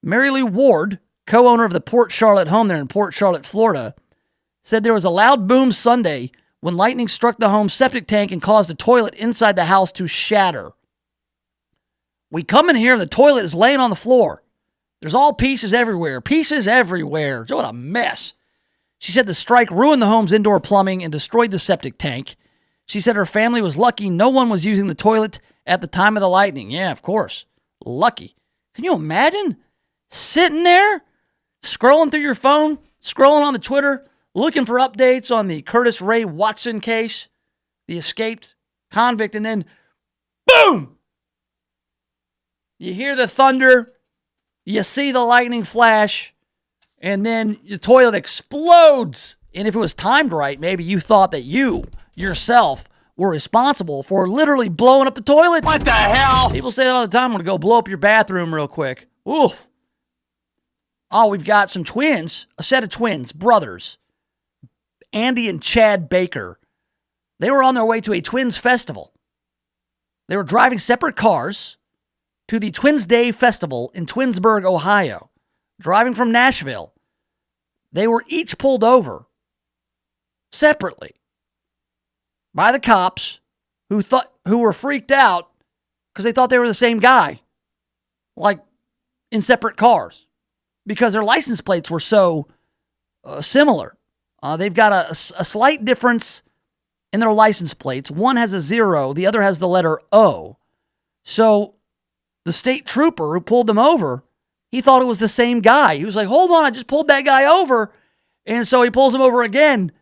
Mary Lou Ward, co-owner of the Port Charlotte home there in Port Charlotte, Florida, said there was a loud boom Sunday when lightning struck the home's septic tank and caused the toilet inside the house to shatter. "We come in here and the toilet is laying on the floor. There's all pieces everywhere. Pieces everywhere. What a mess." She said the strike ruined the home's indoor plumbing and destroyed the septic tank. She said her family was lucky no one was using the toilet at the time of the lightning. Yeah, of course. Lucky. Can you imagine sitting there, scrolling through your phone, scrolling on the Twitter, looking for updates on the Curtis Ray Watson case, the escaped convict, and then boom! You hear the thunder, you see the lightning flash, and then the toilet explodes. And if it was timed right, maybe you thought that you, yourself, were responsible for literally blowing up the toilet. What the hell? People say that all the time. I'm going to go blow up your bathroom real quick. Ooh. Oh, we've got some twins, a set of twins, brothers, Andy and Chad Baker. They were on their way to a Twins Festival. They were driving separate cars to the Twins Day Festival in Twinsburg, Ohio. Driving from Nashville. They were each pulled over separately by the cops who were freaked out because they thought they were the same guy, like in separate cars, because their license plates were so similar. They've got a slight difference in their license plates. One has a 0, the other has the letter O. So the state trooper who pulled them over, he thought it was the same guy. He was like, hold on, I just pulled that guy over. And so he pulls him over again.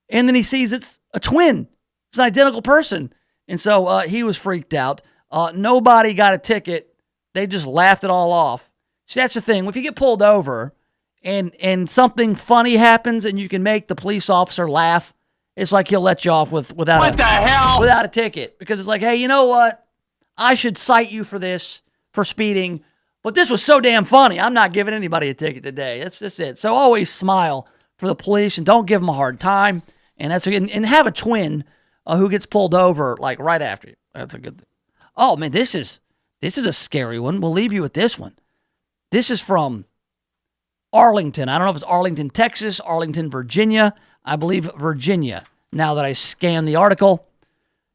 And then he sees it's a twin. It's an identical person. And so he was freaked out. Nobody got a ticket. They just laughed it all off. See, that's the thing. If you get pulled over and something funny happens and you can make the police officer laugh, it's like he'll let you off without a ticket. Because it's like, hey, you know what? I should cite you for this, for speeding. But this was so damn funny. I'm not giving anybody a ticket today. That's just it. So always smile for the police and don't give them a hard time. And and have a twin who gets pulled over like right after you. That's a good thing. Oh man, this is a scary one. We'll leave you with this one. This is from Arlington. I don't know if it's Arlington, Texas, Arlington, Virginia. I believe Virginia, now that I scan the article.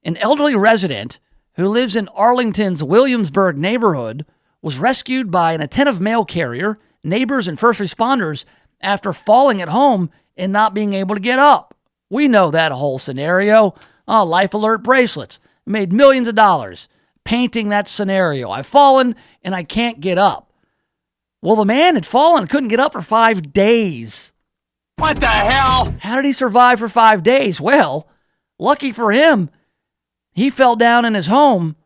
An elderly resident who lives in Arlington's Williamsburg neighborhood was rescued by an attentive mail carrier, neighbors, and first responders after falling at home and not being able to get up. We know that whole scenario. Life Alert bracelets. Made millions of dollars painting that scenario. I've fallen and I can't get up. Well, the man had fallen and couldn't get up for 5 days. What the hell? How did he survive for 5 days? Well, lucky for him, he fell down in his home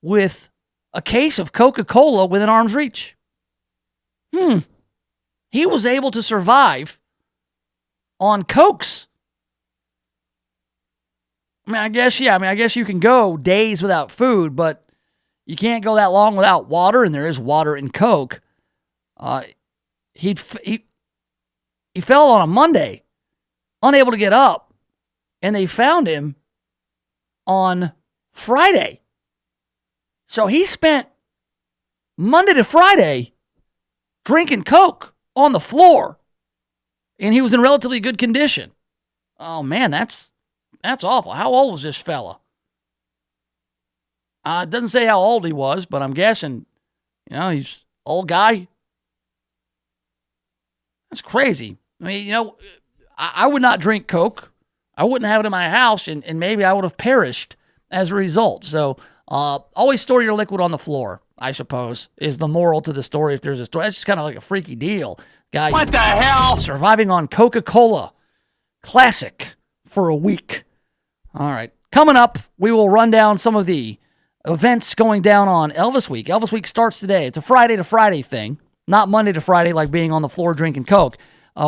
with a case of Coca-Cola within arm's reach. He was able to survive on Cokes. I guess you can go days without food, but you can't go that long without water, and there is water in Coke. He fell on a Monday, unable to get up, and they found him on Friday. So he spent Monday to Friday drinking Coke on the floor, and he was in relatively good condition. Oh man, that's awful. How old was this fella? It doesn't say how old he was, but I'm guessing, he's an old guy. That's crazy. I mean, I would not drink Coke. I wouldn't have it in my house, and maybe I would have perished as a result. So always store your liquid on the floor, I suppose, is the moral to the story if there's a story. That's just kind of like a freaky deal. Guy, what the hell? Surviving on Coca-Cola. Classic for a week. All right. Coming up, we will run down some of the events going down on Elvis Week. Elvis Week starts today. It's a Friday to Friday thing, not Monday to Friday like being on the floor drinking Coke.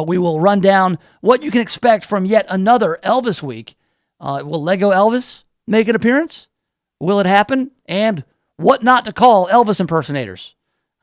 We will run down what you can expect from yet another Elvis Week. Will Lego Elvis make an appearance? Will it happen? And what not to call Elvis impersonators.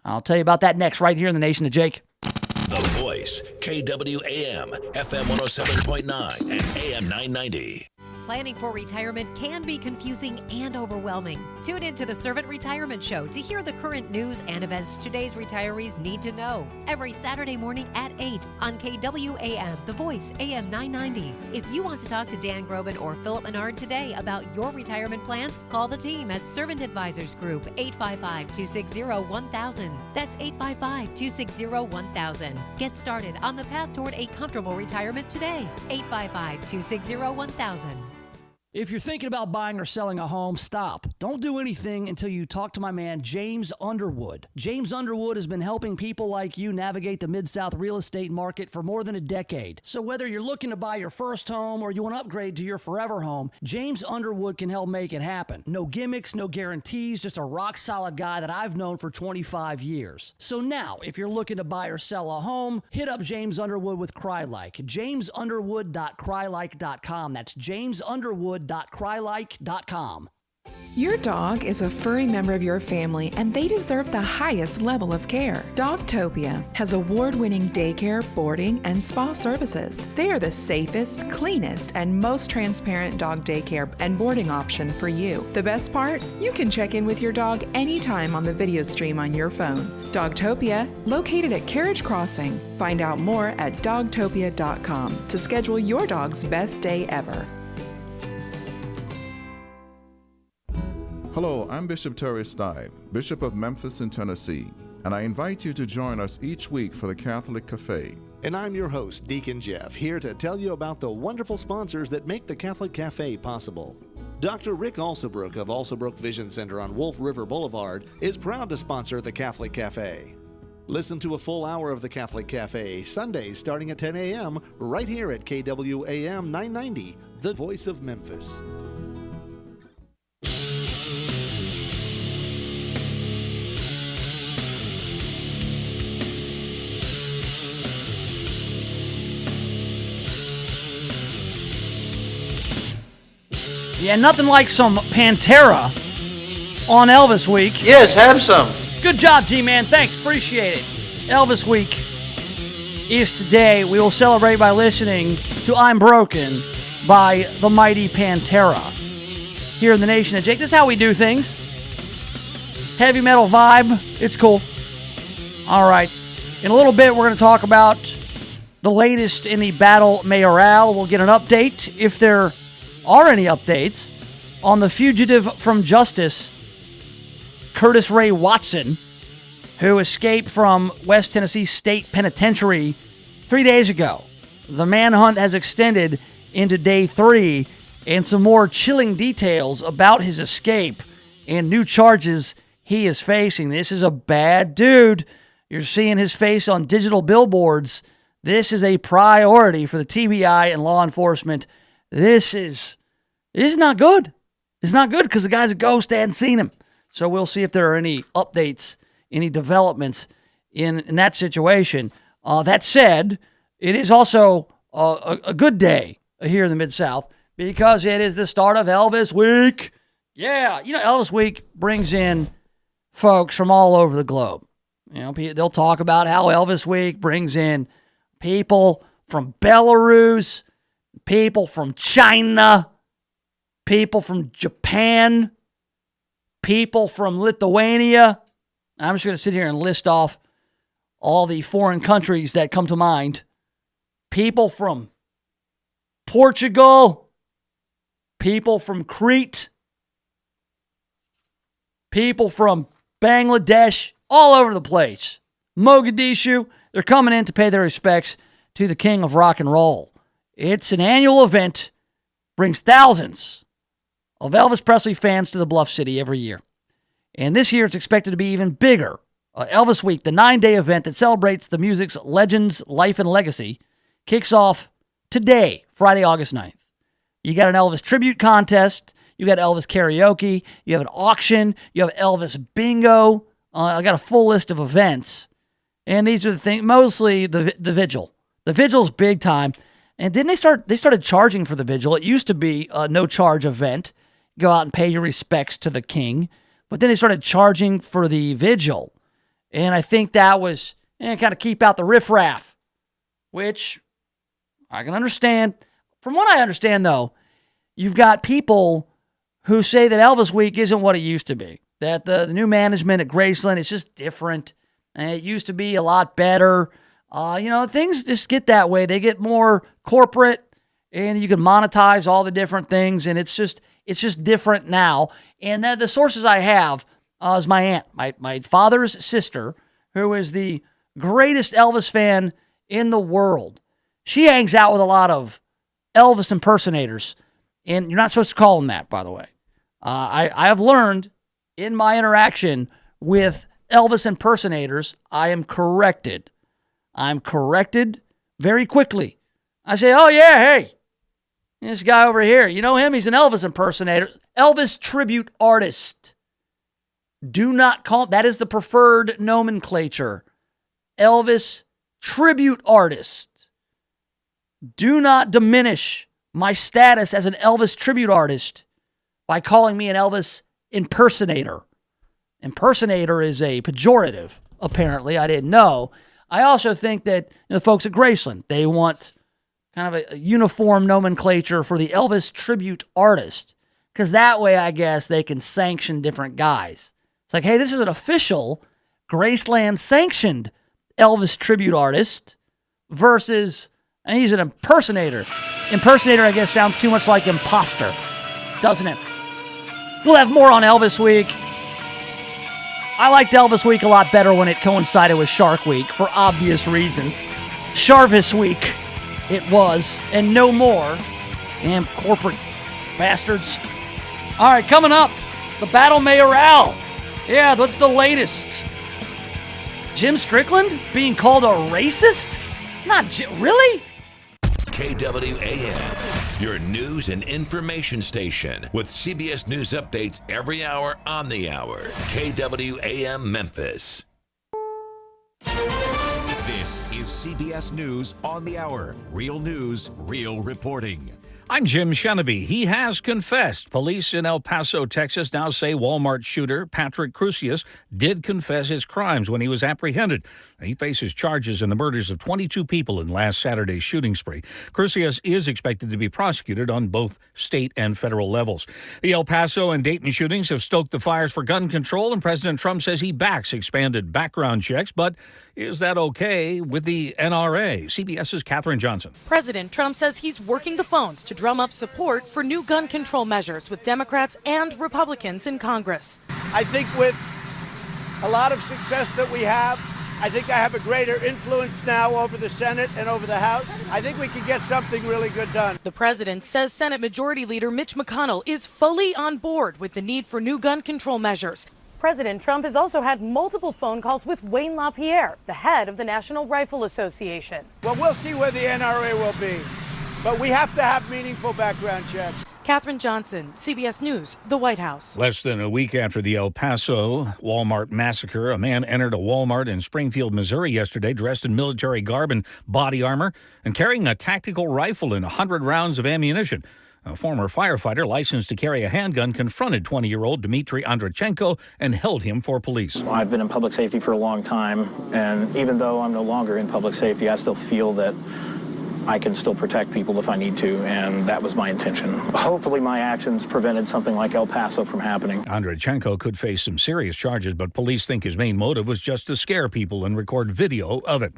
I'll tell you about that next right here in the Nation of Jake. The Voice, KWAM, FM 107.9 and AM 990. Planning for retirement can be confusing and overwhelming. Tune in to the Servant Retirement Show to hear the current news and events today's retirees need to know. Every Saturday morning at 8 on KWAM, The Voice, AM 990. If you want to talk to Dan Groban or Philip Menard today about your retirement plans, call the team at Servant Advisors Group, 855-260-1000. That's 855-260-1000. Get started on the path toward a comfortable retirement today. 855-260-1000. If you're thinking about buying or selling a home, stop. Don't do anything until you talk to my man, James Underwood. James Underwood has been helping people like you navigate the Mid-South real estate market for more than a decade. So whether you're looking to buy your first home or you want to upgrade to your forever home, James Underwood can help make it happen. No gimmicks, no guarantees, just a rock-solid guy that I've known for 25 years. So now, if you're looking to buy or sell a home, hit up James Underwood with CryLike. JamesUnderwood.crylike.com. That's JamesUnderwood.crylike.com. Your dog is a furry member of your family, and they deserve the highest level of care. Dogtopia has award-winning daycare, boarding, and spa services. They are the safest, cleanest, and most transparent dog daycare and boarding option for you. The best part? You can check in with your dog anytime on the video stream on your phone. Dogtopia, located at Carriage Crossing. Find out more at dogtopia.com to schedule your dog's best day ever. Hello, I'm Bishop Terry Stein, Bishop of Memphis in Tennessee, and I invite you to join us each week for the Catholic Cafe. And I'm your host, Deacon Jeff, here to tell you about the wonderful sponsors that make the Catholic Cafe possible. Dr. Rick Alsobrook of Alsobrook Vision Center on Wolf River Boulevard is proud to sponsor the Catholic Cafe. Listen to a full hour of the Catholic Cafe, Sundays starting at 10 a.m. right here at KWAM 990, the voice of Memphis. Yeah, nothing like some Pantera on Elvis Week. Yes, have some. Good job, G-Man. Thanks. Appreciate it. Elvis Week is today. We will celebrate by listening to I'm Broken by the mighty Pantera here in the Nation of Jake. This is how we do things. Heavy metal vibe. It's cool. All right. In a little bit, we're going to talk about the latest in the battle mayoral. We'll get an update, if there are any updates, on the fugitive from justice, Curtis Ray Watson, who escaped from West Tennessee State Penitentiary 3 days ago. The manhunt has extended into day 3, and some more chilling details about his escape and new charges he is facing. This is a bad dude. You're seeing his face on digital billboards. This is a priority for the TBI and law enforcement. This is not good. It's not good because the guy's a ghost. They hadn't seen him. So we'll see if there are any updates, any developments in that situation. That said, it is also a good day here in the Mid-South because it is the start of Elvis Week. Yeah, Elvis Week brings in folks from all over the globe. They'll talk about how Elvis Week brings in people from Belarus, people from China, people from Japan, people from Lithuania. I'm just going to sit here and list off all the foreign countries that come to mind. People from Portugal, people from Crete, people from Bangladesh, all over the place. Mogadishu, they're coming in to pay their respects to the king of rock and roll. It's an annual event, brings thousands of Elvis Presley fans to the Bluff City every year. And this year it's expected to be even bigger. Elvis Week, the 9-day event that celebrates the music's legends, life, and legacy, kicks off today, Friday, August 9th. You got an Elvis tribute contest. You got Elvis karaoke. You have an auction. You have Elvis bingo. I got a full list of events. And these are the things, mostly the vigil. The vigil's big time. And didn't they started charging for the vigil. It used to be a no-charge event. Go out and pay your respects to the king. But then they started charging for the vigil. And I think that was kind of keep out the riffraff, which I can understand. From what I understand, though, you've got people who say that Elvis Week isn't what it used to be, that the new management at Graceland is just different, and it used to be a lot better. Things just get that way. They get more corporate, and you can monetize all the different things, and it's just different now. And the sources I have is my aunt, my father's sister, who is the greatest Elvis fan in the world. She hangs out with a lot of Elvis impersonators, and you're not supposed to call them that, by the way. I have learned in my interaction with Elvis impersonators, I am corrected. I'm corrected very quickly. I say, oh yeah, hey, this guy over here, you know him? He's an Elvis impersonator. Elvis tribute artist. Do not call, that is the preferred nomenclature. Elvis tribute artist. Do not diminish my status as an Elvis tribute artist by calling me an Elvis impersonator. Impersonator is a pejorative, apparently. I didn't know. I also think that the folks at Graceland, they want kind of a uniform nomenclature for the Elvis tribute artist, because that way, I guess, they can sanction different guys. It's like, hey, this is an official Graceland-sanctioned Elvis tribute artist versus, and he's an impersonator. Impersonator, I guess, sounds too much like imposter, doesn't it? We'll have more on Elvis Week. I liked Elvis Week a lot better when it coincided with Shark Week for obvious reasons. Sharvis Week it was, and no more. Damn corporate bastards. All right, coming up, the Battle Mayoral. Yeah, what's the latest? Jim Strickland being called a racist? Really? KWAM, your news and information station with CBS News updates every hour on the hour. KWAM Memphis. This is CBS News on the hour. Real news, real reporting. I'm Jim Sheneby. He has confessed. Police in El Paso, Texas now say Walmart shooter Patrick Crusius did confess his crimes when he was apprehended. He faces charges in the murders of 22 people in last Saturday's shooting spree. Crusius is expected to be prosecuted on both state and federal levels. The El Paso and Dayton shootings have stoked the fires for gun control, and President Trump says he backs expanded background checks. But is that okay with the NRA? CBS's Katherine Johnson. President Trump says he's working the phones to drum up support for new gun control measures with Democrats and Republicans in Congress. I think with a lot of success that we have, I think I have a greater influence now over the Senate and over the House. I think we can get something really good done. The president says Senate Majority Leader Mitch McConnell is fully on board with the need for new gun control measures. President Trump has also had multiple phone calls with Wayne LaPierre, the head of the National Rifle Association. Well, we'll see where the NRA will be, but we have to have meaningful background checks. Katherine Johnson, CBS News, the White House. Less than a week after the El Paso Walmart massacre, a man entered a Walmart in Springfield, Missouri yesterday dressed in military garb and body armor and carrying a tactical rifle and 100 rounds of ammunition. A former firefighter licensed to carry a handgun confronted 20-year-old Dmitry Andreychenko and held him for police. I've been in public safety for a long time, and even though I'm no longer in public safety, I still feel that I can still protect people if I need to, and that was my intention. Hopefully my actions prevented something like El Paso from happening. Andreychenko could face some serious charges, but police think his main motive was just to scare people and record video of it.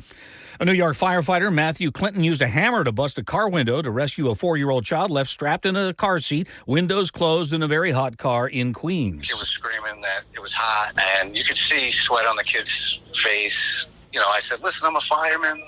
A New York firefighter, Matthew Clinton, used a hammer to bust a car window to rescue a 4-year-old child left strapped in a car seat, windows closed in a very hot car in Queens. She was screaming that it was hot, and you could see sweat on the kid's face. You know, I said, listen, I'm a fireman.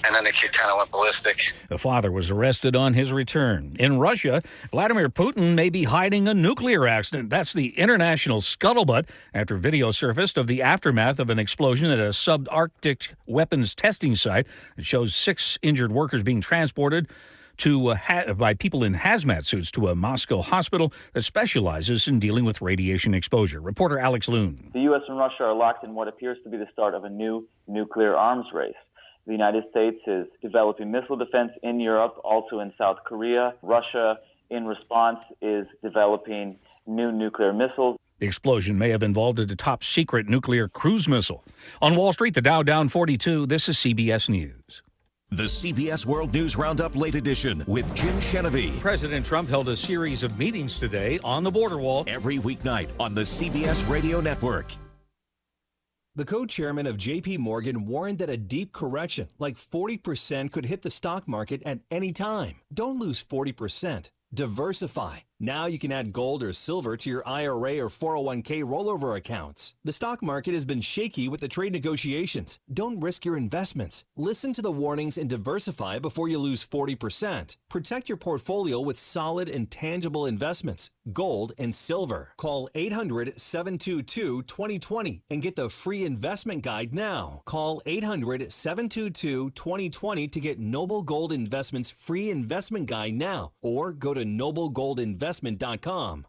And then the kid kind of went ballistic. The father was arrested on his return. In Russia, Vladimir Putin may be hiding a nuclear accident. That's the international scuttlebutt after video surfaced of the aftermath of an explosion at a subarctic weapons testing site. It shows 6 injured workers being transported by people in hazmat suits to a Moscow hospital that specializes in dealing with radiation exposure. Reporter Alex Loon. The U.S. and Russia are locked in what appears to be the start of a new nuclear arms race. The United States is developing missile defense in Europe, also in South Korea. Russia, in response, is developing new nuclear missiles. The explosion may have involved a top-secret nuclear cruise missile. On Wall Street, the Dow down 42. This is CBS News. The CBS World News Roundup Late Edition with Jim Chenovy. President Trump held a series of meetings today on the border wall. Every weeknight on the CBS Radio Network. The co-chairman of J.P. Morgan warned that a deep correction, like 40%, could hit the stock market at any time. Don't lose 40%. Diversify. Now you can add gold or silver to your IRA or 401k rollover accounts. The stock market has been shaky with the trade negotiations. Don't risk your investments. Listen to the warnings and diversify before you lose 40%. Protect your portfolio with solid and tangible investments, gold and silver. Call 800-722-2020 and get the free investment guide now. Call 800-722-2020 to get Noble Gold Investments free investment guide now, or go to noblegoldinvestment.com.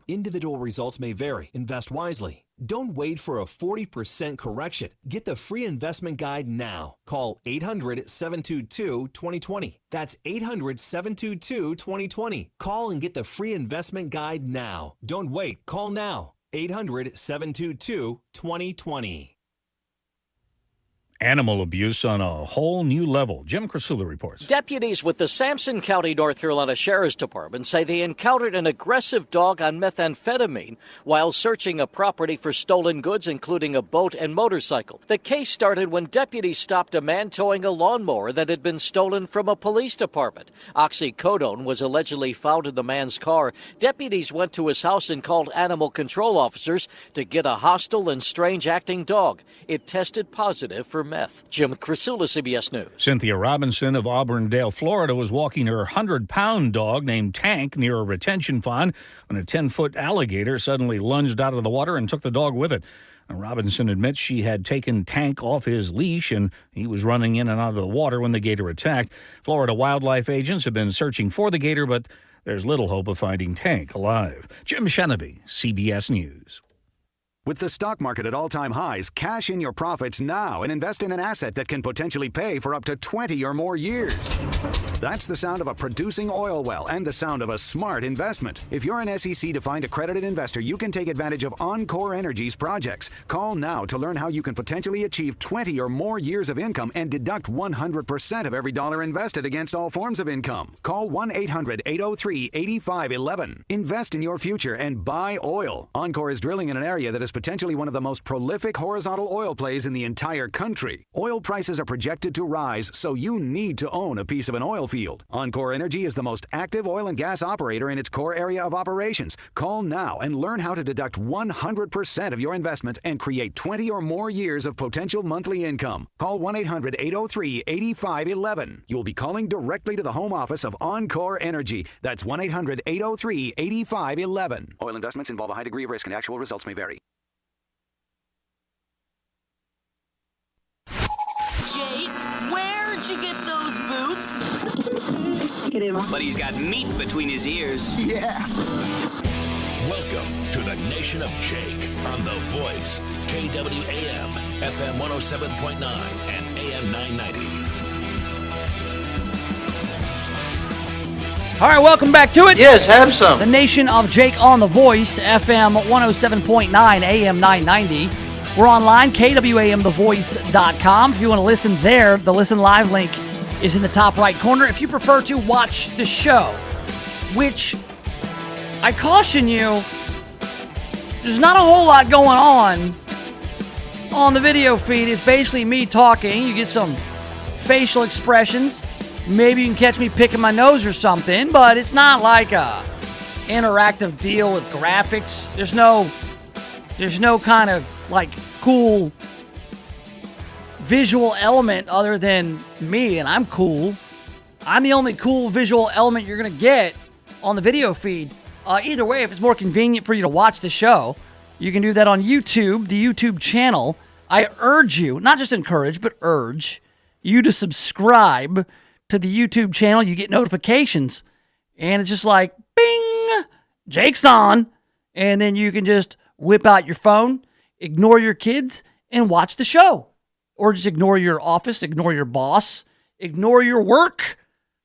Individual results may vary. Invest wisely. Don't wait for a 40% correction. Get the free investment guide now. Call 800-722-2020. That's 800-722-2020. Call and get the free investment guide now. Don't wait. Call now. 800-722-2020. Animal abuse on a whole new level. Jim Krasula reports. Deputies with the Sampson County, North Carolina Sheriff's Department say they encountered an aggressive dog on methamphetamine while searching a property for stolen goods, including a boat and motorcycle. The case started when deputies stopped a man towing a lawnmower that had been stolen from a police department. Oxycodone was allegedly found in the man's car. Deputies went to his house and called animal control officers to get a hostile and strange-acting dog. It tested positive for meth. Jim Krasula, CBS News. Cynthia Robinson of Auburndale, Florida, was walking her 100-pound dog named Tank near a retention pond when a 10-foot alligator suddenly lunged out of the water and took the dog with it. Robinson admits she had taken Tank off his leash and he was running in and out of the water when the gator attacked. Florida wildlife agents have been searching for the gator, but there's little hope of finding Tank alive. Jim Chenovy, CBS News. With the stock market at all-time highs, cash in your profits now and invest in an asset that can potentially pay for up to 20 or more years. That's the sound of a producing oil well and the sound of a smart investment. If you're an SEC-defined accredited investor, you can take advantage of Encore Energy's projects. Call now to learn how you can potentially achieve 20 or more years of income and deduct 100% of every dollar invested against all forms of income. Call 1-800-803-8511. Invest in your future and buy oil. Encore is drilling in an area that is potentially one of the most prolific horizontal oil plays in the entire country. Oil prices are projected to rise, so you need to own a piece of an oil field. Encore Energy is the most active oil and gas operator in its core area of operations. Call now and learn how to deduct 100% of your investment and create 20 or more years of potential monthly income. Call 1-800-803-8511. You will be calling directly to the home office of Encore Energy. That's 1-800-803-8511. Oil investments involve a high degree of risk and actual results may vary. Jake, where'd you get those boots? But he's got meat between his ears. Yeah. Welcome to the Nation of Jake on The Voice, KWAM, FM 107.9 and AM 990. All right, welcome back to it. Yes, have some. The Nation of Jake on The Voice, FM 107.9, AM 990. We're online, KWAMTheVoice.com. If you want to listen there, the Listen Live link is in the top right corner. If you prefer to watch the show, which I caution you, there's not a whole lot going on the video feed. It's basically me talking. You get some facial expressions. Maybe you can catch me picking my nose or something, but it's not like a interactive deal with graphics. There's no kind of like cool visual element other than me, and I'm cool. I'm the only cool visual element you're going to get on the video feed. Either way, if it's more convenient for you to watch the show, you can do that on YouTube, the YouTube channel. I urge you, not just encourage, but urge you to subscribe to the YouTube channel. You get notifications, and it's just like, bing, Jake's on, and then you can just whip out your phone, ignore your kids, and watch the show. Or just ignore your office, ignore your boss, ignore your work,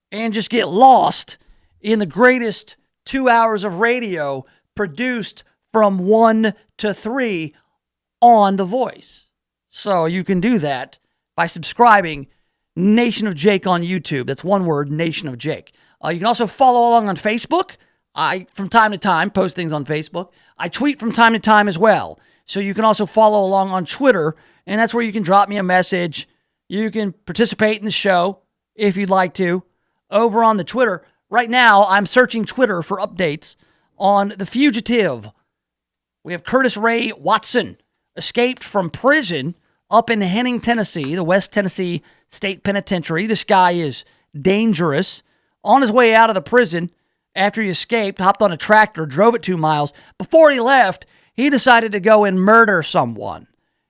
and just get lost in the greatest 2 hours of radio produced from 1 to 3 on The Voice. So you can do that by subscribing Nation of Jake on YouTube. That's one word, Nation of Jake. You can also follow along on Facebook. I, from time to time, post things on Facebook. I tweet from time to time as well. So you can also follow along on Twitter, and that's where you can drop me a message. You can participate in the show if you'd like to over on the Twitter. Right now, I'm searching Twitter for updates on the fugitive. We have Curtis Ray Watson, escaped from prison up in Henning, Tennessee, the West Tennessee State Penitentiary. This guy is dangerous. On his way out of the prison, after he escaped, hopped on a tractor, drove it 2 miles. Before he left, he decided to go and murder someone.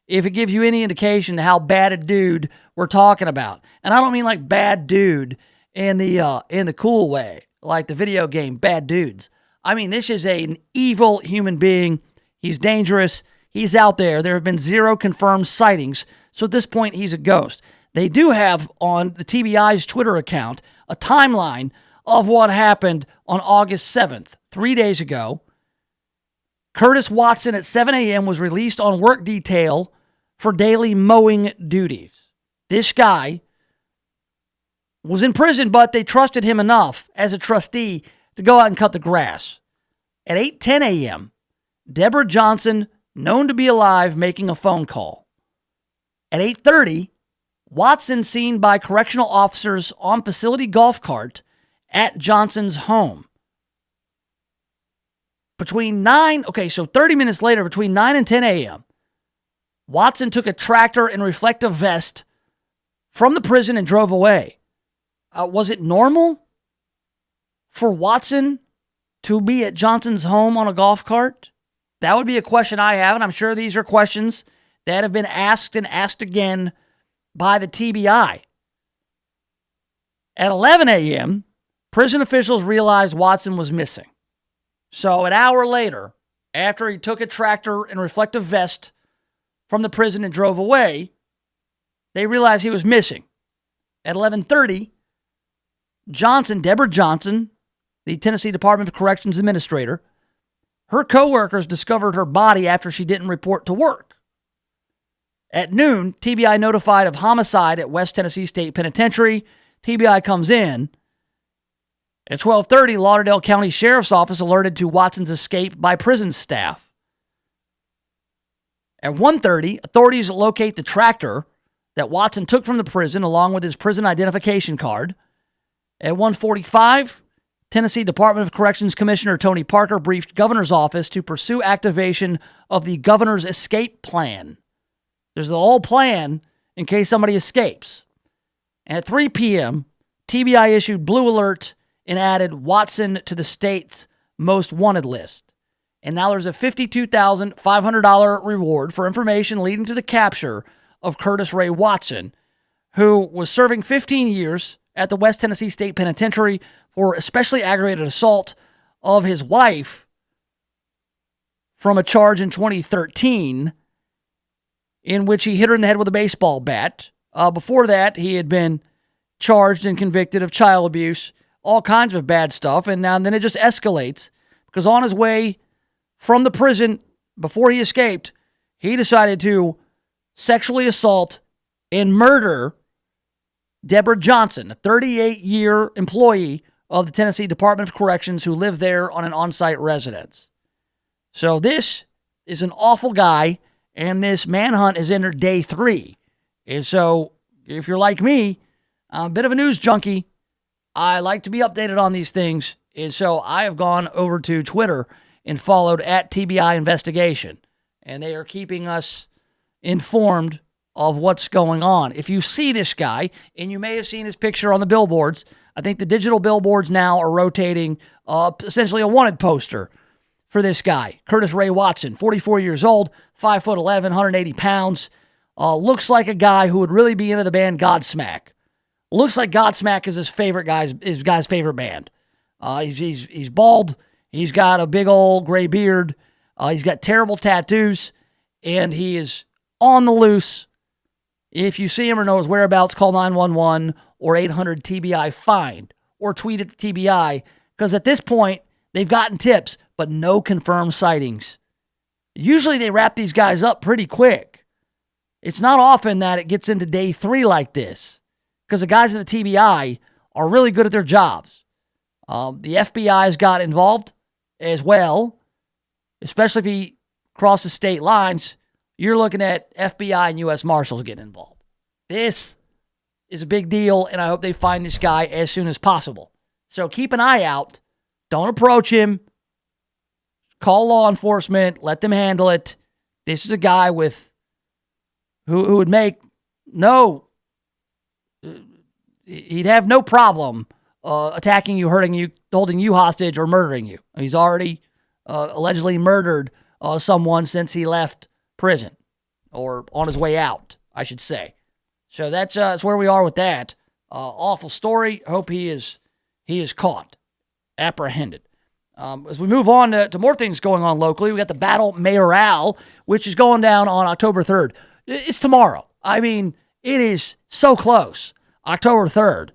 If it gives you any indication to how bad a dude we're talking about. And I don't mean like bad dude in the cool way, like the video game Bad Dudes. I mean, this is an evil human being. He's dangerous. He's out there. There have been 0 confirmed sightings. So at this point, he's a ghost. They do have on the TBI's Twitter account a timeline of what happened on August 7th, 3 days ago. Curtis Watson at 7 a.m. was released on work detail for daily mowing duties. This guy was in prison, but they trusted him enough as a trustee to go out and cut the grass. At 8:10 a.m., Deborah Johnson, known to be alive, making a phone call. At 8:30, Watson seen by correctional officers on facility golf cart at Johnson's home. Between 30 minutes later, between 9 and 10 a.m., Watson took a tractor and reflective vest from the prison and drove away. Was it normal for Watson to be at Johnson's home on a golf cart? That would be a question I have, and I'm sure these are questions that have been asked and asked again by the TBI. At 11 a.m., prison officials realized Watson was missing. So an hour later, after he took a tractor and reflective vest from the prison and drove away, they realized he was missing. At 11:30, Deborah Johnson, the Tennessee Department of Corrections administrator, her coworkers discovered her body after she didn't report to work. At noon, TBI notified of homicide at West Tennessee State Penitentiary. TBI comes in. At 12:30, Lauderdale County Sheriff's Office alerted to Watson's escape by prison staff. At 1:30, authorities locate the tractor that Watson took from the prison along with his prison identification card. At 1:45, Tennessee Department of Corrections Commissioner Tony Parker briefed governor's office to pursue activation of the governor's escape plan. There's the whole plan in case somebody escapes. And at 3 p.m., TBI issued blue alert and added Watson to the state's most wanted list. And now there's a $52,500 reward for information leading to the capture of Curtis Ray Watson, who was serving 15 years at the West Tennessee State Penitentiary for especially aggravated assault of his wife from a charge in 2013 in which he hit her in the head with a baseball bat. Before that, he had been charged and convicted of child abuse, all kinds of bad stuff, and then it just escalates because on his way from the prison, before he escaped, he decided to sexually assault and murder Deborah Johnson, a 38-year employee of the Tennessee Department of Corrections who lived there on an on-site residence. So this is an awful guy, and this manhunt is entered day 3. And so if you're like me, I'm a bit of a news junkie. I like to be updated on these things. And so I have gone over to Twitter and followed at TBI Investigation. And they are keeping us informed of what's going on. If you see this guy, and you may have seen his picture on the billboards, I think the digital billboards now are rotating essentially a wanted poster for this guy, Curtis Ray Watson, 44 years old, 5'11", 180 pounds. Looks like a guy who would really be into the band Godsmack. Looks like Godsmack is his guy's favorite band. He's bald. He's got a big old gray beard. He's got terrible tattoos, and he is on the loose. If you see him or know his whereabouts, call 911 or 800-TBI-FIND or tweet at the TBI, because at this point, they've gotten tips, but no confirmed sightings. Usually they wrap these guys up pretty quick. It's not often that it gets into day 3 like this, because the guys at the TBI are really good at their jobs. The FBI's got involved as well, especially if he crosses state lines. You're looking at FBI and U.S. Marshals getting involved. This is a big deal, and I hope they find this guy as soon as possible. So keep an eye out. Don't approach him. Call law enforcement. Let them handle it. This is a guy who would make he'd have no problem attacking you, hurting you, holding you hostage, or murdering you. He's already allegedly murdered someone since he left prison, or on his way out, I should say. So that's where we are with that. Awful story. Hope he is caught, apprehended. As we move on to more things going on locally, we got the Battle Mayoral, which is going down on October 3rd. It's tomorrow. I mean, it is so close. October 3rd.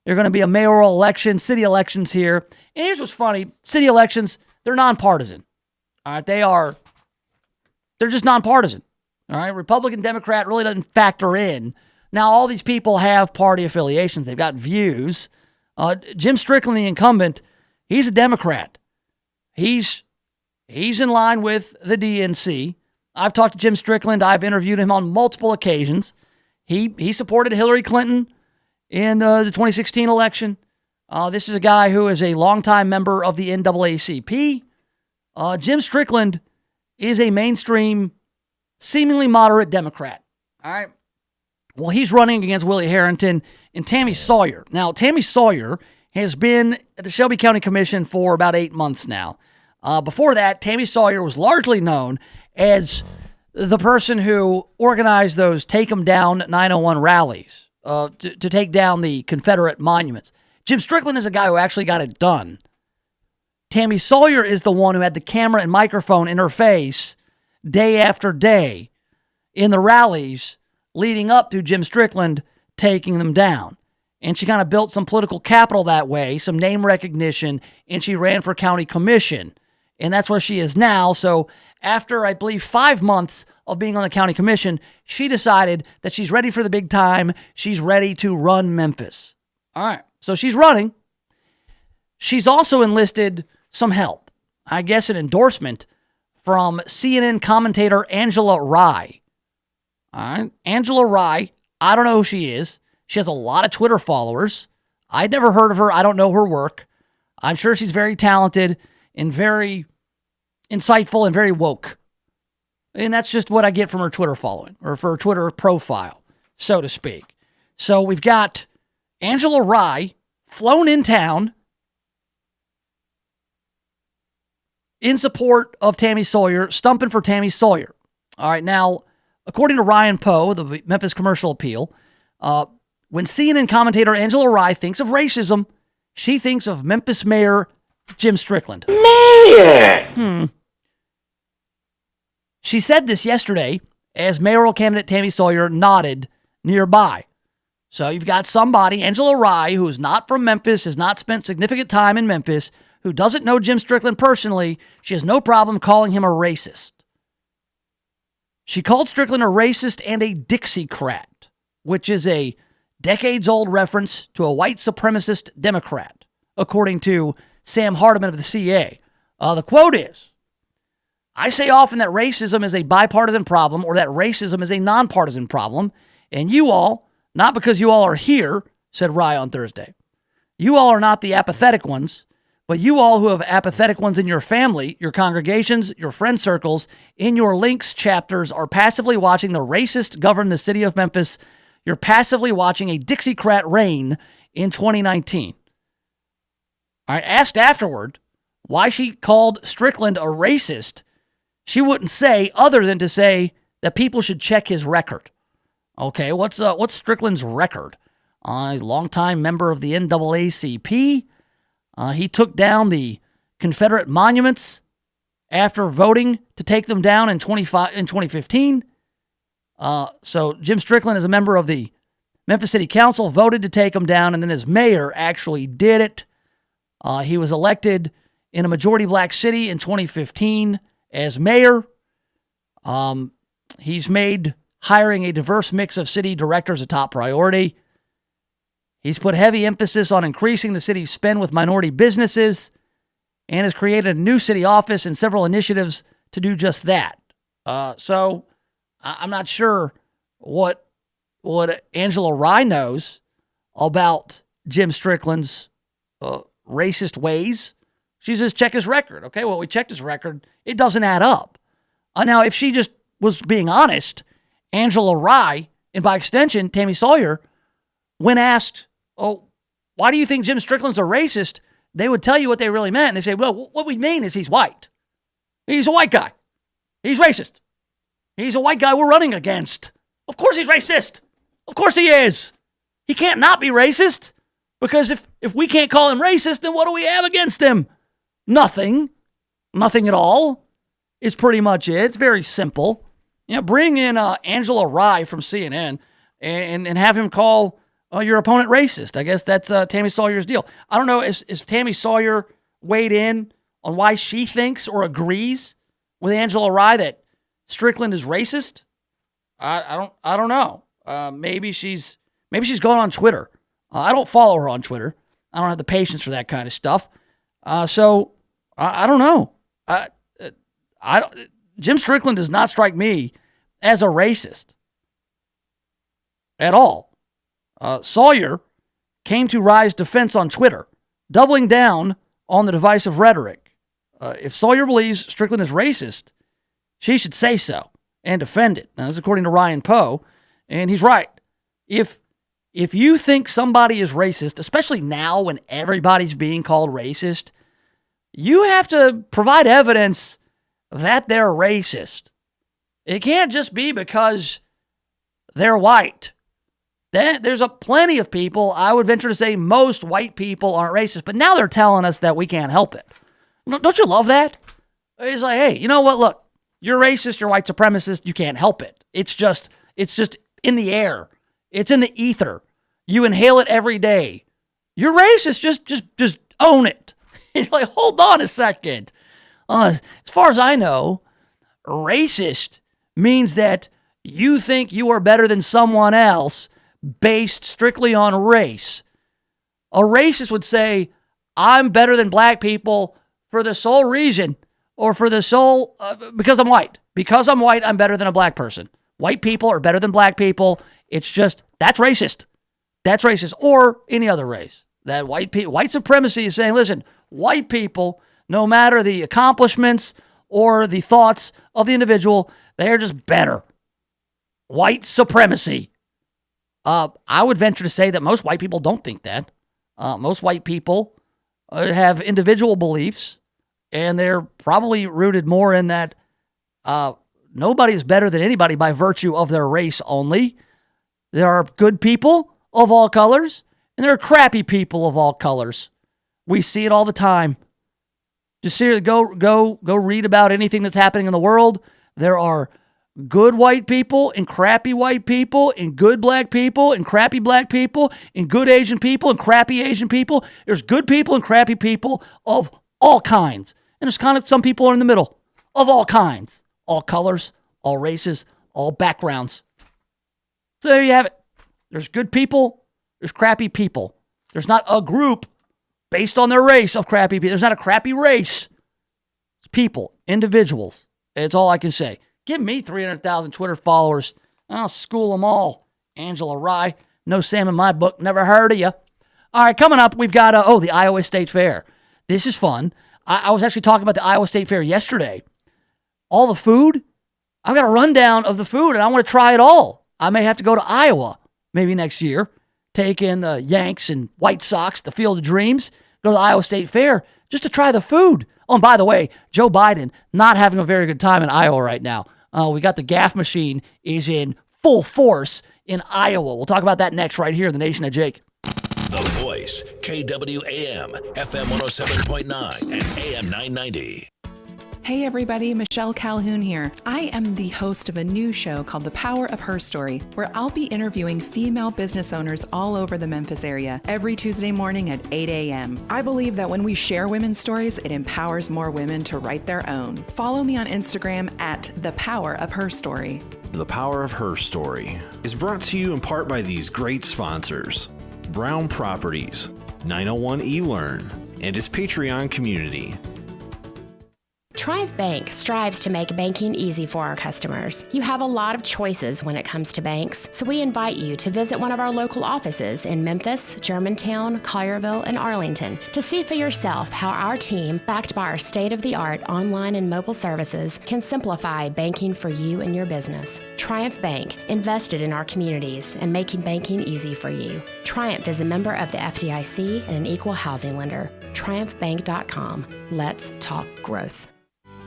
There's going to be a mayoral election, city elections here. And here's what's funny. City elections, they're nonpartisan. All right, they're just nonpartisan. All right, Republican, Democrat really doesn't factor in. Now, all these people have party affiliations. They've got views. Jim Strickland, the incumbent, he's a Democrat. He's in line with the DNC. I've talked to Jim Strickland. I've interviewed him on multiple occasions. He supported Hillary Clinton in the 2016 election. This is a guy who is a longtime member of the NAACP. Jim Strickland is a mainstream, seemingly moderate Democrat. All right. Well, he's running against Willie Harrington and Tammy Sawyer. Now, Tammy Sawyer has been at the Shelby County Commission for about 8 months now. Before that, Tammy Sawyer was largely known as the person who organized those Take 'em Down 901 rallies to take down the Confederate monuments. Jim Strickland is a guy who actually got it done. Tammy Sawyer is the one who had the camera and microphone in her face day after day in the rallies leading up to Jim Strickland taking them down. And she kind of built some political capital that way, some name recognition, and she ran for county commission. And that's where she is now. So after, I believe, 5 months of being on the county commission, she decided that she's ready for the big time. She's ready to run Memphis. All right. So she's running. She's also enlisted some help. I guess an endorsement from CNN commentator Angela Rye. All right. Angela Rye, I don't know who she is. She has a lot of Twitter followers. I'd never heard of her. I don't know her work. I'm sure she's very talented and very insightful and very woke. And that's just what I get from her Twitter following, or for her Twitter profile, so to speak. So we've got Angela Rye flown in town in support of Tammy Sawyer, stumping for Tammy Sawyer. All right, now, according to Ryan Poe, the Memphis Commercial Appeal, when CNN commentator Angela Rye thinks of racism, she thinks of Memphis Mayor Jim Strickland. Man! She said this yesterday as mayoral candidate Tammy Sawyer nodded nearby. So you've got somebody, Angela Rye, who is not from Memphis, has not spent significant time in Memphis, who doesn't know Jim Strickland personally. She has no problem calling him a racist. She called Strickland a racist and a Dixiecrat, which is a decades-old reference to a white supremacist Democrat, according to Sam Hardiman of the CA. The quote is, "I say often that racism is a bipartisan problem, or that racism is a nonpartisan problem, and you all, not because you all are here," said Rye on Thursday. "You all are not the apathetic ones, but you all who have apathetic ones in your family, your congregations, your friend circles, in your links chapters are passively watching the racist govern the city of Memphis. You're passively watching a Dixiecrat reign in 2019. I asked afterward why she called Strickland a racist. She wouldn't say other than to say that people should check his record. Okay, what's Strickland's record? He's a longtime member of the NAACP. He took down the Confederate monuments after voting to take them down in 2015. So Jim Strickland, as a member of the Memphis City Council, voted to take them down, and then as mayor actually did it. He was elected in a majority black city in 2015 as mayor. He's made hiring a diverse mix of city directors a top priority. He's put heavy emphasis on increasing the city's spend with minority businesses and has created a new city office and several initiatives to do just that. So I'm not sure what Angela Rye knows about Jim Strickland's racist ways. She says, check his record. Okay, well, we checked his record. It doesn't add up. Now, if she just was being honest, Angela Rye, and by extension, Tammy Sawyer, when asked, oh, why do you think Jim Strickland's a racist? They would tell you what they really meant. And they say, well, what we mean is he's white. He's a white guy. He's racist. He's a white guy we're running against. Of course he's racist. Of course he is. He can't not be racist, because if we can't call him racist, then what do we have against him? Nothing. Nothing at all is pretty much it. It's very simple. You know, bring in Angela Rye from CNN and have him call your opponent racist. I guess that's Tammy Sawyer's deal. I don't know, is Tammy Sawyer weighed in on why she thinks or agrees with Angela Rye that Strickland is racist? I don't know. Maybe she's going on Twitter. I don't follow her on Twitter. I don't have the patience for that kind of stuff. So I don't know. Jim Strickland does not strike me as a racist at all. Sawyer came to Rye's defense on Twitter, doubling down on the divisive rhetoric. If Sawyer believes Strickland is racist, she should say so and defend it. Now, this is according to Ryan Poe, and he's right. If you think somebody is racist, especially now when everybody's being called racist, you have to provide evidence that they're racist. It can't just be because they're white. There's plenty of people, I would venture to say most white people aren't racist, but now they're telling us that we can't help it. Don't you love that? It's like, hey, you know what? Look, you're racist, you're white supremacist, you can't help it. It's just in the air. It's in the ether. You inhale it every day. You're racist, just own it. You're like, hold on a second. As far as I know, racist means that you think you are better than someone else based strictly on race. A racist would say, I'm better than black people for the sole reason, or for the sole, because I'm white. Because I'm white, I'm better than a black person. White people are better than black people. It's just, that's racist. That's racist. Or any other race. That white supremacy is saying, listen, white people, no matter the accomplishments or the thoughts of the individual, they're just better. White supremacy. I would venture to say that most white people don't think that. Most white people have individual beliefs, and they're probably rooted more in that nobody's better than anybody by virtue of their race only. There are good people of all colors, and there are crappy people of all colors. We see it all the time. Just seriously, go read about anything that's happening in the world. There are good white people and crappy white people and good black people and crappy black people and good Asian people and crappy Asian people. There's good people and crappy people of all kinds. And there's kind of some people are in the middle of all kinds, all colors, all races, all backgrounds. So there you have it. There's good people. There's crappy people. There's not a group based on their race of crappy people. There's not a crappy race. It's people, individuals. It's all I can say. Give me 300,000 Twitter followers. I'll school them all. Angela Rye. No Sam in my book. Never heard of you. All right, coming up, we've got, the Iowa State Fair. This is fun. I was actually talking about the Iowa State Fair yesterday. All the food. I've got a rundown of the food, and I want to try it all. I may have to go to Iowa maybe next year. Take in the Yanks and White Sox, the Field of Dreams. Go to the Iowa State Fair just to try the food. Oh, and by the way, Joe Biden not having a very good time in Iowa right now. We got the gaff machine is in full force in Iowa. We'll talk about that next right here in the Nation of Jake. The Voice, KWAM, FM 107.9 and AM 990. Hey everybody, Michelle Calhoun here. I am the host of a new show called The Power of Her Story, where I'll be interviewing female business owners all over the Memphis area every Tuesday morning at 8 a.m. I believe that when we share women's stories, it empowers more women to write their own. Follow me on Instagram at The Power of Her Story. The Power of Her Story is brought to you in part by these great sponsors: Brown Properties, 901 eLearn, and its Patreon community. Triumph Bank strives to make banking easy for our customers. You have a lot of choices when it comes to banks, so we invite you to visit one of our local offices in Memphis, Germantown, Collierville, and Arlington to see for yourself how our team, backed by our state-of-the-art online and mobile services, can simplify banking for you and your business. Triumph Bank, invested in our communities and making banking easy for you. Triumph is a member of the FDIC and an equal housing lender. TriumphBank.com. Let's talk growth.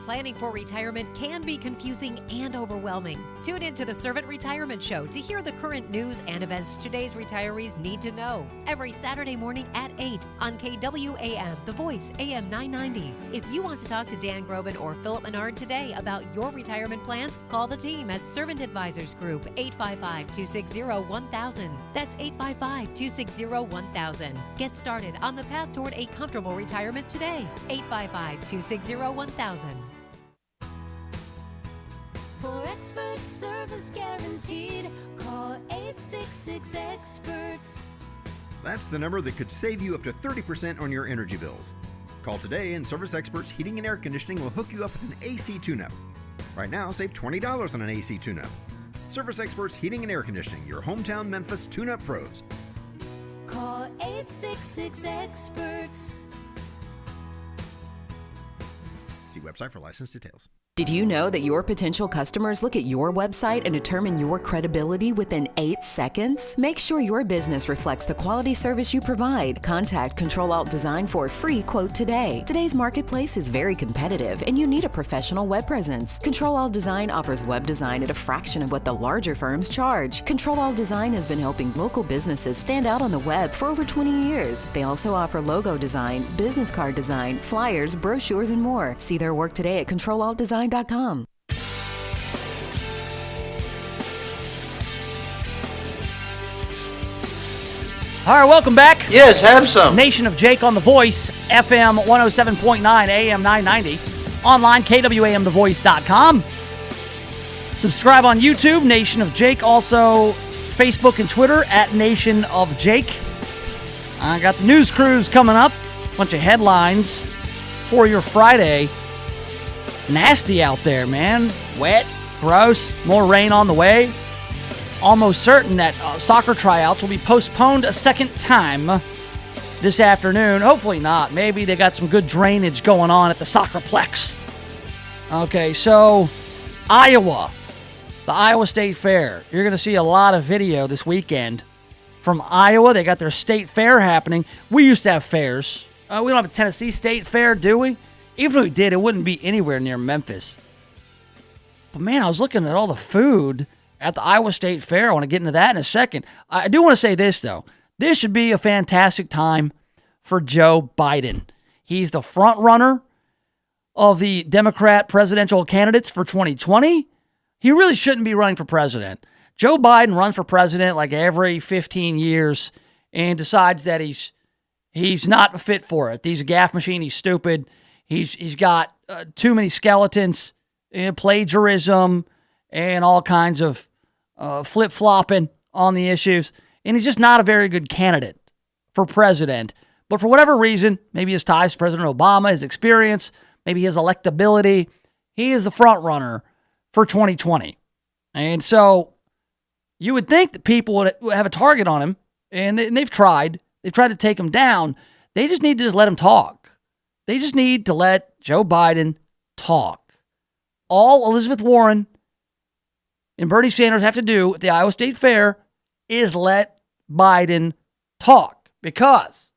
Planning for retirement can be confusing and overwhelming. Tune in to the Servant Retirement Show to hear the current news and events today's retirees need to know. Every Saturday morning at 8 on KWAM, The Voice, AM 990. If you want to talk to Dan Groban or Philip Menard today about your retirement plans, call the team at Servant Advisors Group, 855-260-1000. That's 855-260-1000. Get started on the path toward a comfortable retirement today. 855-260-1000. For expert service guaranteed, call 866-EXPERTS. That's the number that could save you up to 30% on your energy bills. Call today and Service Experts Heating and Air Conditioning will hook you up with an AC tune-up. Right now, save $20 on an AC tune-up. Service Experts Heating and Air Conditioning, your hometown Memphis tune-up pros. Call 866-EXPERTS. See website for license details. Did you know that your potential customers look at your website and determine your credibility within 8 seconds? Make sure your business reflects the quality service you provide. Contact Control Alt Design for a free quote today. Today's marketplace is very competitive and you need a professional web presence. Control Alt Design offers web design at a fraction of what the larger firms charge. Control Alt Design has been helping local businesses stand out on the web for over 20 years. They also offer logo design, business card design, flyers, brochures, and more. See their work today at ControlAltDesign.com. All right, welcome back. Yes, have some. Nation of Jake on The Voice, FM 107.9, AM 990. Online, KWAMTheVoice.com. Subscribe on YouTube, Nation of Jake. Also, Facebook and Twitter, at Nation of Jake. I got the news cruise coming up. Bunch of headlines for your Friday. Nasty out there, man. Wet, gross, more rain on the way. Almost certain that soccer tryouts will be postponed a second time this afternoon. Hopefully not. Maybe they got some good drainage going on at the soccerplex. Okay, so Iowa, the Iowa State Fair. You're going to see a lot of video this weekend from Iowa. They got their state fair happening. We used to have fairs. We don't have a Tennessee State Fair, do we? Even if we did, it wouldn't be anywhere near Memphis. But man, I was looking at all the food at the Iowa State Fair. I want to get into that in a second. I do want to say this, though. This should be a fantastic time for Joe Biden. He's the front runner of the Democrat presidential candidates for 2020. He really shouldn't be running for president. Joe Biden runs for president like every 15 years and decides that he's not fit for it. He's a gaffe machine. He's stupid. He's got too many skeletons, plagiarism, and all kinds of flip-flopping on the issues. And he's just not a very good candidate for president. But for whatever reason, maybe his ties to President Obama, his experience, maybe his electability, he is the front runner for 2020. And so you would think that people would have a target on him, and they've tried. They've tried to take him down. They just need to let him talk. They just need to let Joe Biden talk. All Elizabeth Warren and Bernie Sanders have to do at the Iowa State Fair is let Biden talk, because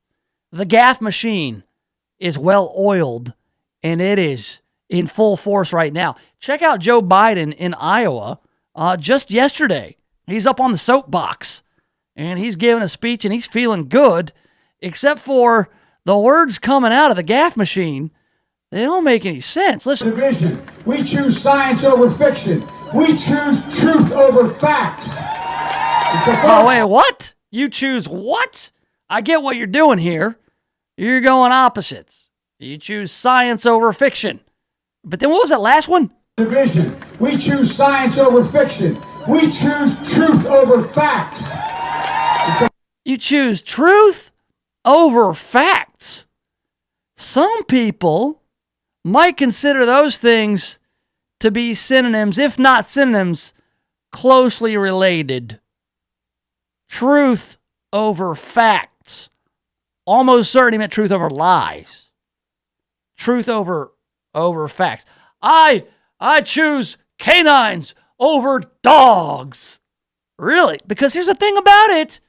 the gaffe machine is well oiled and it is in full force right now. Check out Joe Biden in Iowa just yesterday. He's up on the soapbox and he's giving a speech and he's feeling good, except for the words coming out of the gaffe machine. They don't make any sense. Listen. Division. We choose science over fiction. We choose truth over facts. Oh, wait, what? You choose what? I get what you're doing here. You're going opposites. You choose science over fiction. But then what was that last one? Division. We choose science over fiction. We choose truth over facts. You choose truth over facts. Some people might consider those things to be synonyms, if not synonyms, closely related. Truth over facts. Almost certainly meant truth over lies. Truth over facts. I choose canines over dogs. Really? Because here's the thing about it.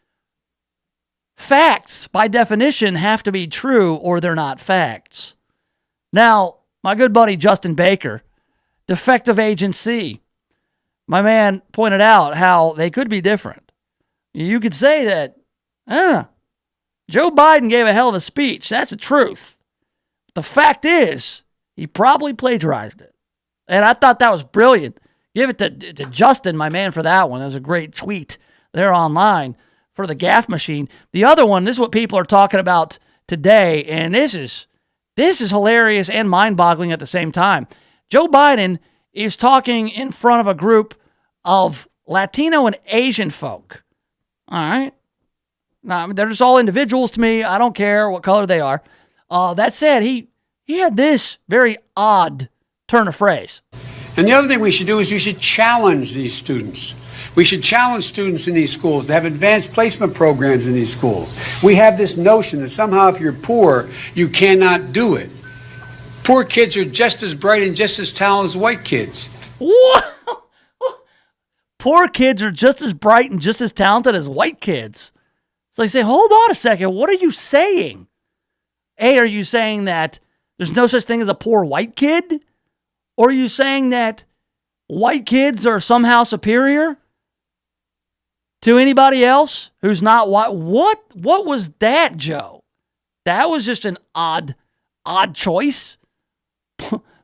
Facts, by definition, have to be true or they're not facts. Now, my good buddy Justin Baker, defective Agent C, my man pointed out how they could be different. You could say that, Joe Biden gave a hell of a speech. That's the truth. The fact is, he probably plagiarized it. And I thought that was brilliant. Give it to Justin, my man, for that one. That was a great tweet there online for the gaffe machine. The other one, this is what people are talking about today, and this is hilarious and mind-boggling at the same time. Joe Biden is talking in front of a group of Latino and Asian folk. All right? Now, they're just all individuals to me. I don't care what color they are. That said, he had this very odd turn of phrase. And the other thing we should do is we should challenge these students. We should challenge students in these schools to have advanced placement programs in these schools. We have this notion that somehow if you're poor, you cannot do it. Poor kids are just as bright and just as talented as white kids. What? Poor kids are just as bright and just as talented as white kids. So you say, hold on a second. What are you saying? A, are you saying that there's no such thing as a poor white kid? Or are you saying that white kids are somehow superior to anybody else who's not white? What was that, Joe? That was just an odd choice.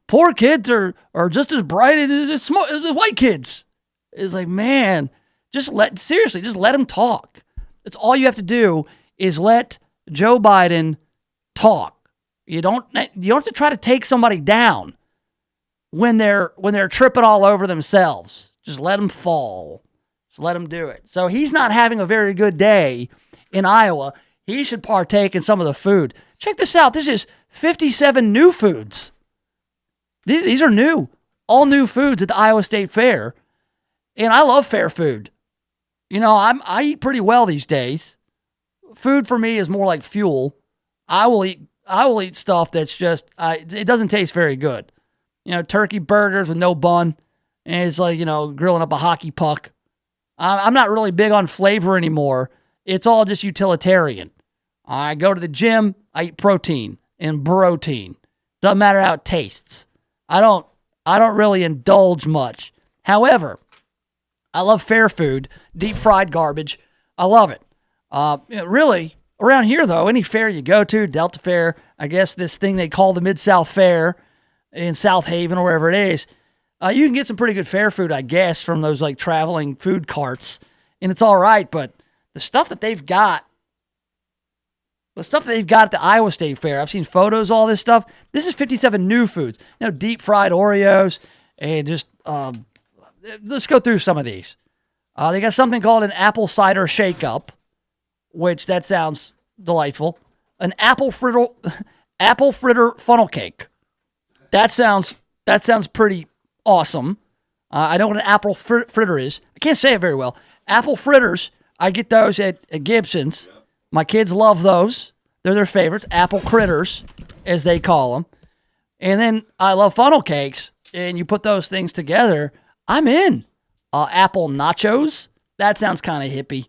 Poor kids are just as bright as white kids. It's like, man, just let him talk. That's all you have to do is let Joe Biden talk. You don't have to try to take somebody down when they're tripping all over themselves. Just let them fall. Just let them do it. So he's not having a very good day in Iowa. He should partake in some of the food. Check this out. This is 57 new foods. These are new. All new foods at the Iowa State Fair. And I love fair food. You know, I eat pretty well these days. Food for me is more like fuel. I will eat stuff that's just, it doesn't taste very good. You know, turkey burgers with no bun. And it's like, you know, grilling up a hockey puck. I'm not really big on flavor anymore. It's all just utilitarian. I go to the gym, I eat protein and protein. Doesn't matter how it tastes. I don't really indulge much. However, I love fair food, deep fried garbage. I love it. Really, around here though, any fair you go to, Delta Fair, I guess this thing they call the Mid-South Fair in South Haven or wherever it is, you can get some pretty good fair food, I guess, from those like traveling food carts, and it's all right. But the stuff that they've got at the Iowa State Fair, I've seen photos, all this stuff. This is 57 new foods. You know, deep fried Oreos, and just let's go through some of these. They got something called an apple cider shake-up, which that sounds delightful. An apple fritter funnel cake. That sounds pretty awesome. I know what an apple fritter is. I can't say it very well. Apple fritters, I get those at Gibson's. My kids love those. They're their favorites. Apple critters, as they call them. And then I love funnel cakes, and you put those things together, I'm in. Apple nachos, that sounds kind of hippie.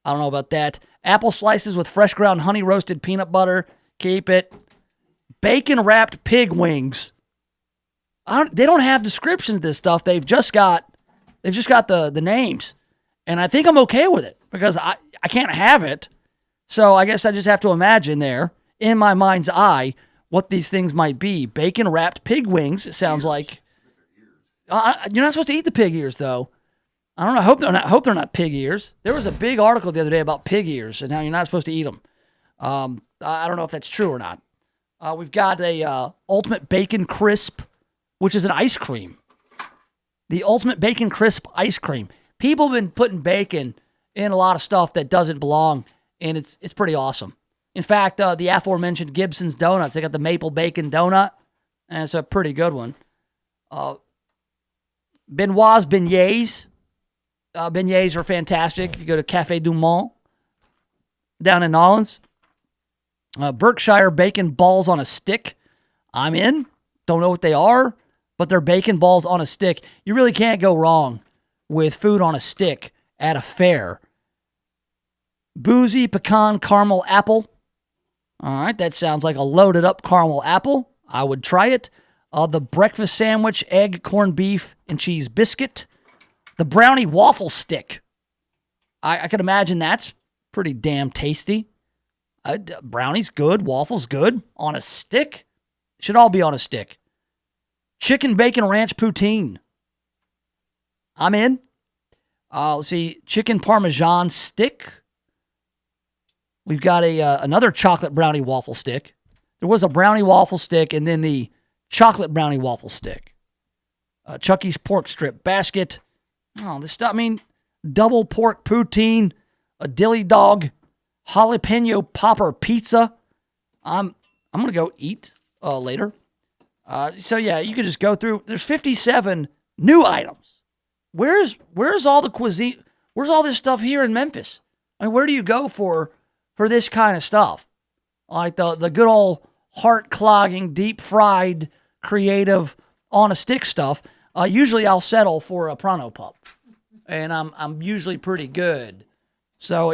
I don't know about that. Apple slices with fresh ground honey roasted peanut butter, keep it. Bacon wrapped pig wings. They don't have descriptions of this stuff. They've just got the names, and I think I'm okay with it because I can't have it. So I guess I just have to imagine there in my mind's eye what these things might be. Bacon wrapped pig wings. It sounds like you're not supposed to eat the pig ears though. I don't know. I hope they're not pig ears. There was a big article the other day about pig ears and how you're not supposed to eat them. I don't know if that's true or not. We've got a Ultimate Bacon Crisp, which is an ice cream. The Ultimate Bacon Crisp ice cream. People have been putting bacon in a lot of stuff that doesn't belong, and it's pretty awesome. In fact, the aforementioned Gibson's Donuts, they got the maple bacon donut, and it's a pretty good one. Benoit's beignets. Beignets are fantastic. If you go to Café du Monde down in Nolens. Berkshire bacon balls on a stick. I'm in. Don't know what they are, but they're bacon balls on a stick. You really can't go wrong with food on a stick at a fair. Boozy pecan caramel apple. All right, that sounds like a loaded up caramel apple. I would try it. The breakfast sandwich, egg, corned beef, and cheese biscuit. The brownie waffle stick. I could imagine that's pretty damn tasty. Brownie's good. Waffle's good. On a stick. Should all be on a stick. Chicken bacon ranch poutine. I'm in. Let's see. Chicken parmesan stick. We've got another chocolate brownie waffle stick. There was a brownie waffle stick and then the chocolate brownie waffle stick. Chucky's pork strip basket. Oh, this stuff. I mean, double pork poutine, a dilly dog, jalapeno popper pizza. I'm gonna go eat later. So yeah, you can just go through. There's 57 new items. Where's all the cuisine? Where's all this stuff here in Memphis? I mean, where do you go for this kind of stuff? Like the good old heart-clogging, deep-fried, creative, on-a-stick stuff, usually I'll settle for a Pronto Pup. And I'm usually pretty good. So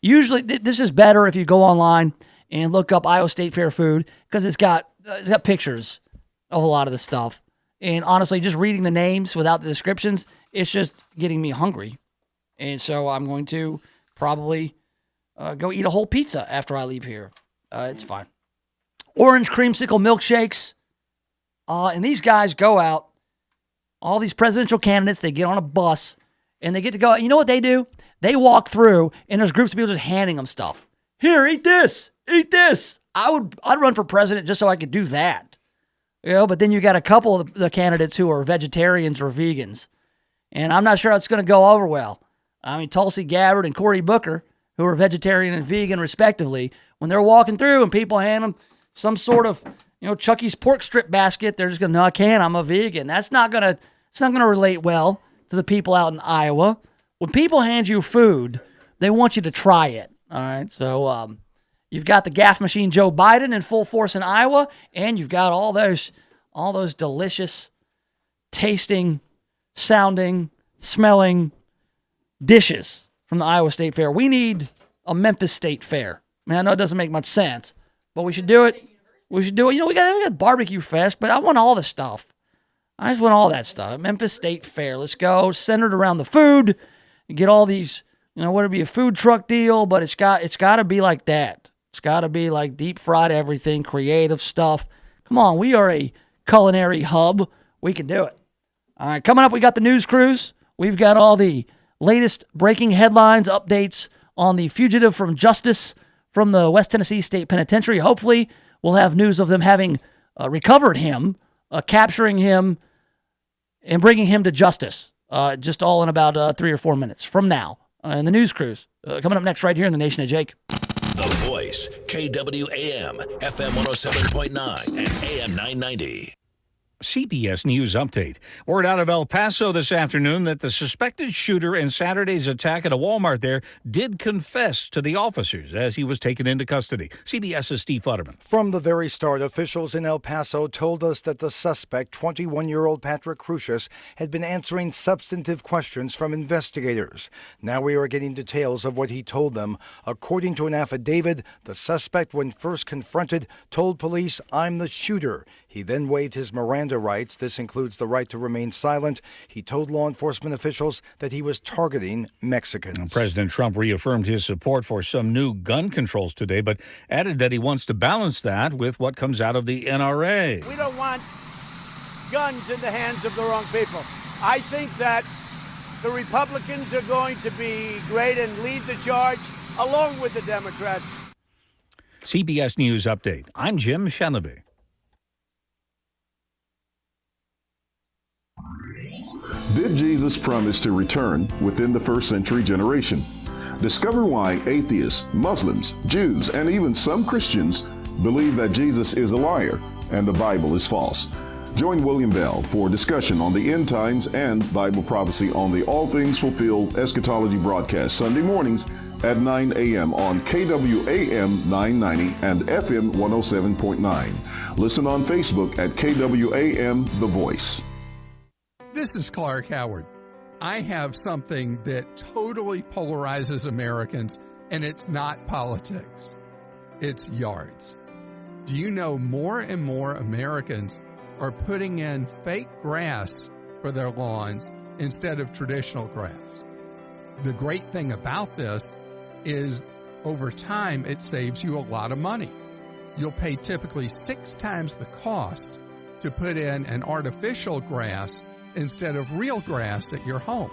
this is better if you go online and look up Iowa State Fair food, because it's got pictures of a lot of the stuff. And honestly, just reading the names without the descriptions, it's just getting me hungry. And so I'm going to probably go eat a whole pizza after I leave here. It's fine. Orange creamsicle milkshakes. And these guys go out, all these presidential candidates, they get on a bus, and they get to go. You know what they do? They walk through, and there's groups of people just handing them stuff. Here, eat this. Eat this. I'd run for president just so I could do that. But then you got a couple of the candidates who are vegetarians or vegans. And I'm not sure it's going to go over well. I mean, Tulsi Gabbard and Cory Booker, who are vegetarian and vegan respectively, when they're walking through and people hand them some sort of, Chucky's pork strip basket, they're just going, no, I can't, I'm a vegan. It's not going to relate well to the people out in Iowa. When people hand you food, they want you to try it. All right. So, you've got the gaff machine Joe Biden in full force in Iowa, and you've got all those delicious, tasting, sounding, smelling dishes from the Iowa State Fair. We need a Memphis State Fair. I know it doesn't make much sense, but we should do it. We should do it. We got Barbecue Fest, but I want all the stuff. I just want all that stuff. Memphis State Fair. Let's go. Centered around the food. Get all these, whether it be a food truck deal, but it's got to be like that. It's got to be like deep fried everything, creative stuff. Come on, we are a culinary hub. We can do it. All right, coming up, we got the news cruise. We've got all the latest breaking headlines, updates on the fugitive from justice from the West Tennessee State Penitentiary. Hopefully, we'll have news of them having recovered him, capturing him, and bringing him to justice. Just all in about 3 or 4 minutes from now. In the news cruise. Coming up next right here in the Nation of Jake. The Voice, KWAM, FM 107.9 and AM 990. CBS News Update. Word out of El Paso this afternoon that the suspected shooter in Saturday's attack at a Walmart there did confess to the officers as he was taken into custody. CBS's Steve Futterman. From the very start, officials in El Paso told us that the suspect, 21-year-old Patrick Crucius, had been answering substantive questions from investigators. Now we are getting details of what he told them. According to an affidavit, the suspect, when first confronted, told police, "I'm the shooter." He then waived his Miranda rights. This includes the right to remain silent. He told law enforcement officials that he was targeting Mexicans. President Trump reaffirmed his support for some new gun controls today, but added that he wants to balance that with what comes out of the NRA. We don't want guns in the hands of the wrong people. I think that the Republicans are going to be great and lead the charge along with the Democrats. CBS News Update. I'm Jim Shenleby. Did Jesus promise to return within the first century generation? Discover why atheists, Muslims, Jews, and even some Christians believe that Jesus is a liar and the Bible is false. Join William Bell for discussion on the end times and Bible prophecy on the All Things Fulfilled Eschatology broadcast Sunday mornings at 9 a.m. on KWAM 990 and FM 107.9. Listen on Facebook at KWAM The Voice. This is Clark Howard. I have something that totally polarizes Americans, and it's not politics. It's yards. Do you know more and more Americans are putting in fake grass for their lawns instead of traditional grass? The great thing about this is over time it saves you a lot of money. You'll pay typically 6 times the cost to put in an artificial grass instead of real grass at your home.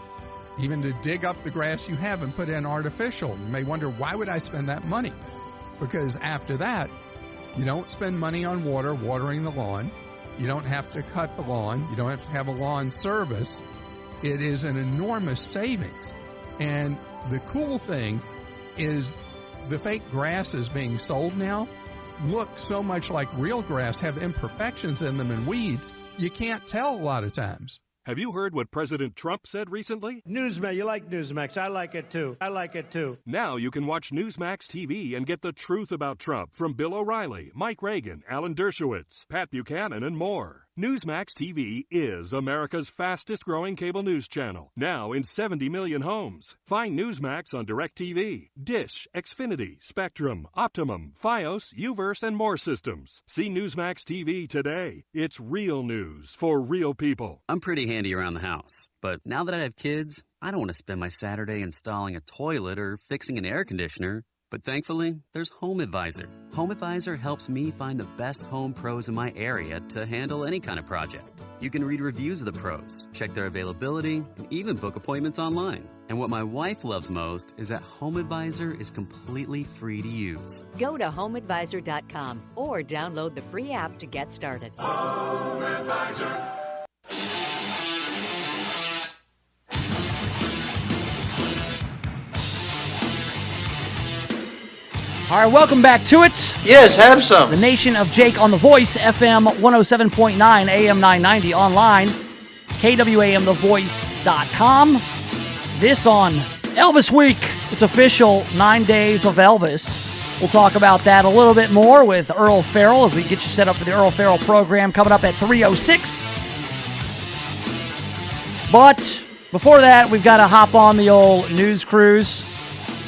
Even to dig up the grass you have and put in artificial. You may wonder, why would I spend that money? Because after that, you don't spend money on watering the lawn. You don't have to cut the lawn. You don't have to have a lawn service. It is an enormous savings. And the cool thing is the fake grasses being sold now look so much like real grass, have imperfections in them and weeds, you can't tell a lot of times. Have you heard what President Trump said recently? Newsmax, you like Newsmax. I like it too. Now you can watch Newsmax TV and get the truth about Trump from Bill O'Reilly, Mike Reagan, Alan Dershowitz, Pat Buchanan, and more. Newsmax TV is America's fastest-growing cable news channel, now in 70 million homes. Find Newsmax on DirecTV, Dish, Xfinity, Spectrum, Optimum, Fios, Uverse, and more systems. See Newsmax TV today. It's real news for real people. I'm pretty handy around the house, but now that I have kids, I don't want to spend my Saturday installing a toilet or fixing an air conditioner. But thankfully, there's HomeAdvisor. HomeAdvisor helps me find the best home pros in my area to handle any kind of project. You can read reviews of the pros, check their availability, and even book appointments online. And what my wife loves most is that HomeAdvisor is completely free to use. Go to HomeAdvisor.com or download the free app to get started. HomeAdvisor. All right, welcome back to it. Yes, have some. The Nation of Jake on The Voice, FM 107.9, AM 990, online, KWAMTheVoice.com. This on Elvis Week. It's official, 9 days of Elvis. We'll talk about that a little bit more with Earl Farrell as we get you set up for the Earl Farrell program coming up at 3:06. But before that, we've got to hop on the old news cruise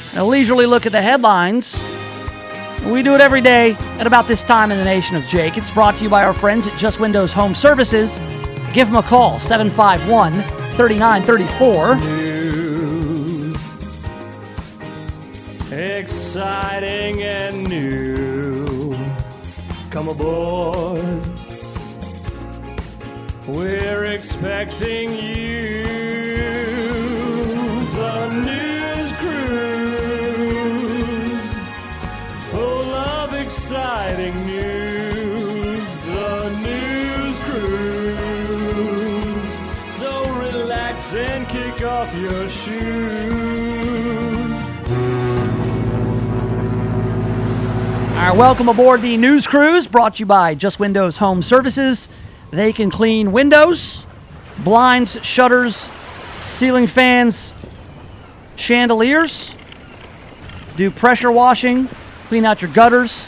and a leisurely look at the headlines. We do it every day at about this time in the Nation of Jake. It's brought to you by our friends at Just Windows Home Services. Give them a call, 751-3934. News. Exciting and new. Come aboard. We're expecting you. The news cruise. Full of exciting news, the news cruise. So relax and kick off your shoes. All right, welcome aboard the news cruise brought to you by Just Windows Home Services. They can clean windows, blinds, shutters, ceiling fans, chandeliers, do pressure washing, clean out your gutters.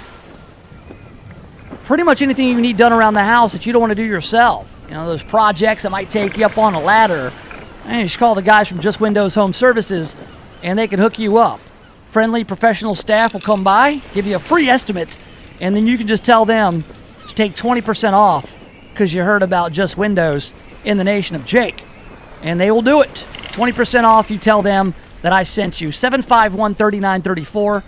Pretty much anything you need done around the house that you don't want to do yourself. You know, those projects that might take you up on a ladder. And you just call the guys from Just Windows Home Services and they can hook you up. Friendly professional staff will come by, give you a free estimate, and then you can just tell them to take 20% off because you heard about Just Windows in the Nation of Jake. And they will do it. 20% off, you tell them that I sent you. 751-3934.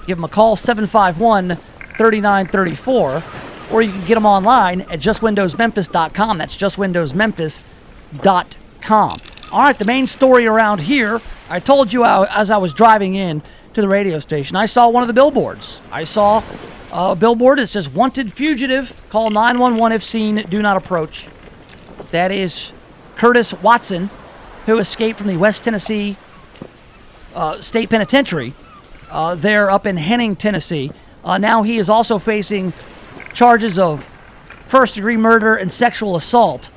Give them a call, 751-3934, or you can get them online at justwindowsmemphis.com. That's justwindowsmemphis.com. All right, the main story around here, I told you as I was driving in to the radio station, I saw one of the billboards. I saw a billboard that says, "Wanted fugitive, call 911 if seen, do not approach." That is Curtis Watson, who escaped from the West Tennessee State Penitentiary. There up in Henning, Tennessee. Now he is also facing charges of first-degree murder and sexual assault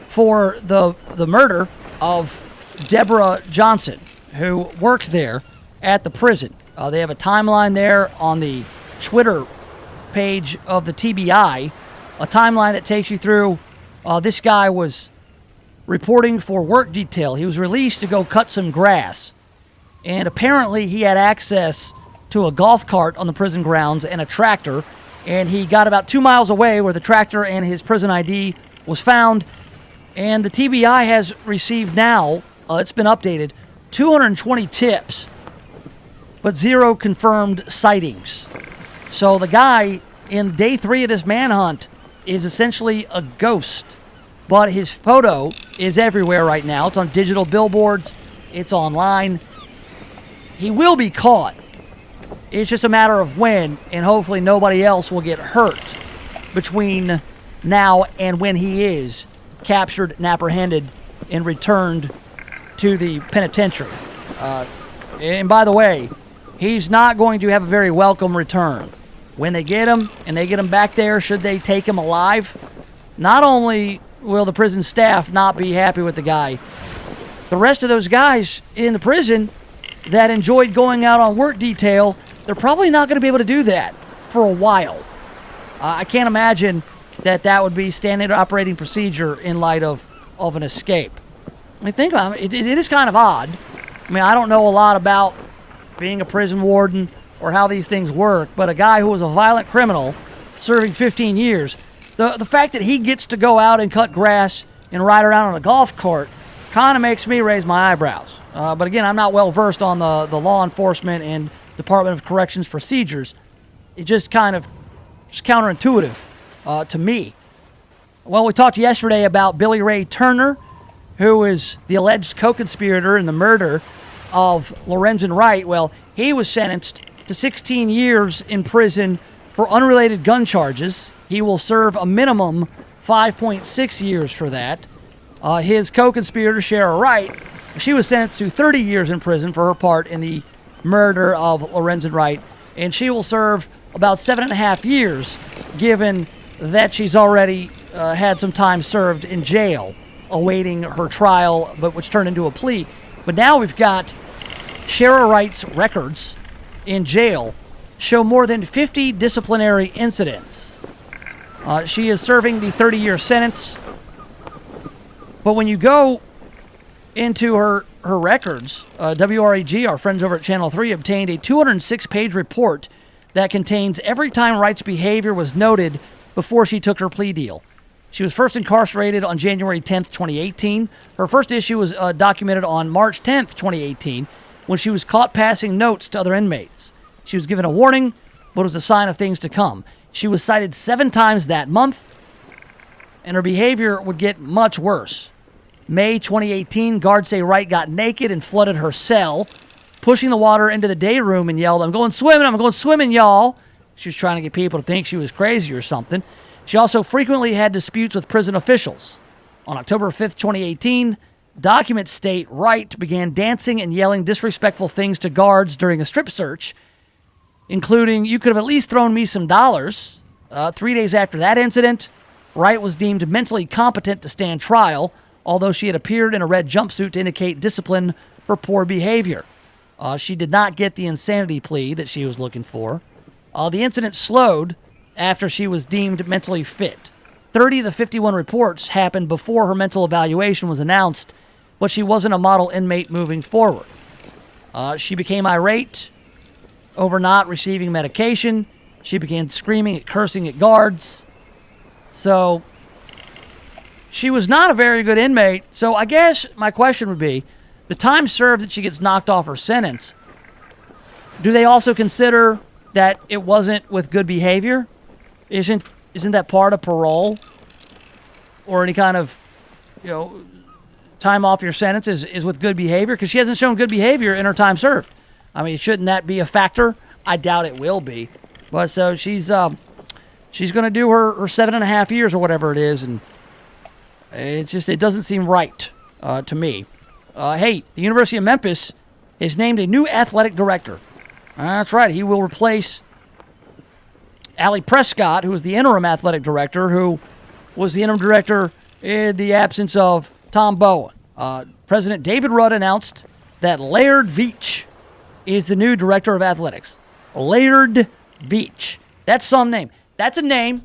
for the murder of Deborah Johnson, who worked there at the prison. They have a timeline there on the Twitter page of the TBI, a timeline that takes you through. This guy was reporting for work detail. He was released to go cut some grass. And apparently he had access to a golf cart on the prison grounds and a tractor. And he got about 2 miles away where the tractor and his prison ID was found. And the TBI has received now, it's been updated, 220 tips, but 0 confirmed sightings. So the guy in day 3 of this manhunt is essentially a ghost. But his photo is everywhere right now. It's on digital billboards. It's online. He will be caught. It's just a matter of when, and hopefully nobody else will get hurt between now and when he is captured and apprehended and returned to the penitentiary. And by the way, he's not going to have a very welcome return. When they get him, and they get him back there, should they take him alive, not only will the prison staff not be happy with the guy. The rest of those guys in the prison that enjoyed going out on work detail, they're probably not going to be able to do that for a while. I can't imagine that would be standard operating procedure in light of an escape. I mean, think about it. It is kind of odd. I mean, I don't know a lot about being a prison warden or how these things work, but a guy who was a violent criminal serving 15 years, the fact that he gets to go out and cut grass and ride around on a golf cart kind of makes me raise my eyebrows. But again, I'm not well versed on the law enforcement and Department of Corrections procedures. It just kind of is counterintuitive to me. Well, we talked yesterday about Billy Ray Turner, who is the alleged co-conspirator in the murder of Lorenzen Wright. Well, he was sentenced to 16 years in prison for unrelated gun charges. He will serve a minimum 5.6 years for that. His co-conspirator, Shara Wright, she was sentenced to 30 years in prison for her part in the murder of Lorenzen Wright, and she will serve about 7.5 years, given that she's already had some time served in jail awaiting her trial, but which turned into a plea. But now we've got Shara Wright's records in jail show more than 50 disciplinary incidents. She is serving the 30-year sentence. But when you go into her records, WREG, our friends over at Channel 3, obtained a 206-page report that contains every time Wright's behavior was noted before she took her plea deal. She was first incarcerated on January 10th, 2018. Her first issue was documented on March 10th, 2018, when she was caught passing notes to other inmates. She was given a warning, but it was a sign of things to come. She was cited 7 times that month, and her behavior would get much worse. May 2018, guards say Wright got naked and flooded her cell, pushing the water into the day room and yelled, "I'm going swimming, y'all." She was trying to get people to think she was crazy or something. She also frequently had disputes with prison officials. On October 5th, 2018, documents state Wright began dancing and yelling disrespectful things to guards during a strip search, including, "You could have at least thrown me some dollars." 3 days after that incident, Wright was deemed mentally competent to stand trial, although she had appeared in a red jumpsuit to indicate discipline for poor behavior. She did not get the insanity plea that she was looking for. The incident slowed after she was deemed mentally fit. 30 of the 51 reports happened before her mental evaluation was announced, but she wasn't a model inmate moving forward. She became irate over not receiving medication. She began screaming and cursing at guards. So she was not a very good inmate. So I guess my question would be, the time served that she gets knocked off her sentence, do they also consider that it wasn't with good behavior? Isn't that part of parole? Or any kind of, time off your sentence is with good behavior? Because she hasn't shown good behavior in her time served. I mean, shouldn't that be a factor? I doubt it will be. But so she's going to do her 7.5 years or whatever it is, and it doesn't seem right to me. Hey, the University of Memphis has named a new athletic director. That's right. He will replace Allie Prescott, who was the interim athletic director, who was the interim director in the absence of Tom Bowen. President David Rudd announced that Laird Veach is the new director of athletics. Laird Veach. That's some name. That's a name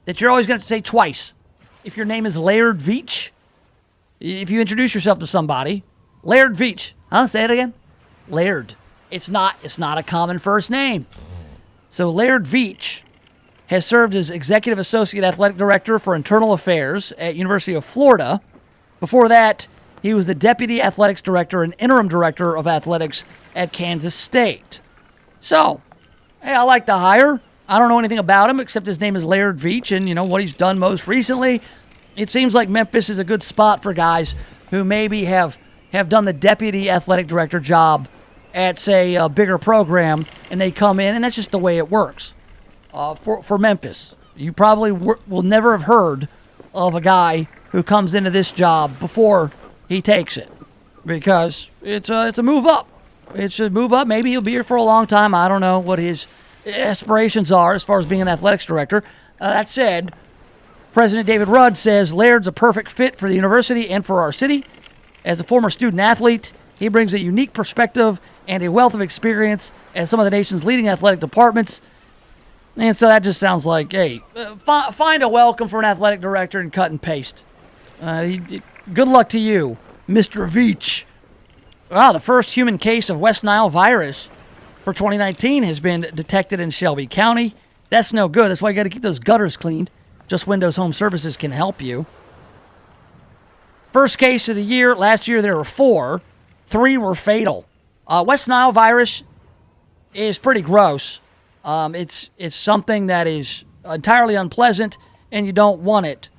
that you're always going to say twice. If your name is Laird Veach, if you introduce yourself to somebody, Laird Veach. Huh? Say it again. Laird. It's not a common first name. So Laird Veach has served as Executive Associate Athletic Director for Internal Affairs at University of Florida. Before that, he was the Deputy Athletics Director and Interim Director of Athletics at Kansas State. So, hey, I like the hire. I don't know anything about him except his name is Laird Veach and, what he's done most recently. It seems like Memphis is a good spot for guys who maybe have done the Deputy Athletic Director job at, say, a bigger program, and they come in, and that's just the way it works for Memphis. You probably will never have heard of a guy who comes into this job before he takes it, because it's a move up. It's a move up. Maybe he'll be here for a long time. I don't know what his aspirations are as far as being an athletics director. That said, President David Rudd says Laird's a perfect fit for the university and for our city. As a former student athlete, he brings a unique perspective and a wealth of experience at some of the nation's leading athletic departments. And so that just sounds like, hey, find a welcome for an athletic director and cut and paste. Good luck to you, Mr. Veach. Wow, the first human case of West Nile virus for 2019 has been detected in Shelby County. That's no good. That's why you got to keep those gutters cleaned. Just Windows Home Services can help you. First case of the year. Last year there were 4. 3 were fatal. West Nile virus is pretty gross. It's something that is entirely unpleasant, and you don't want it.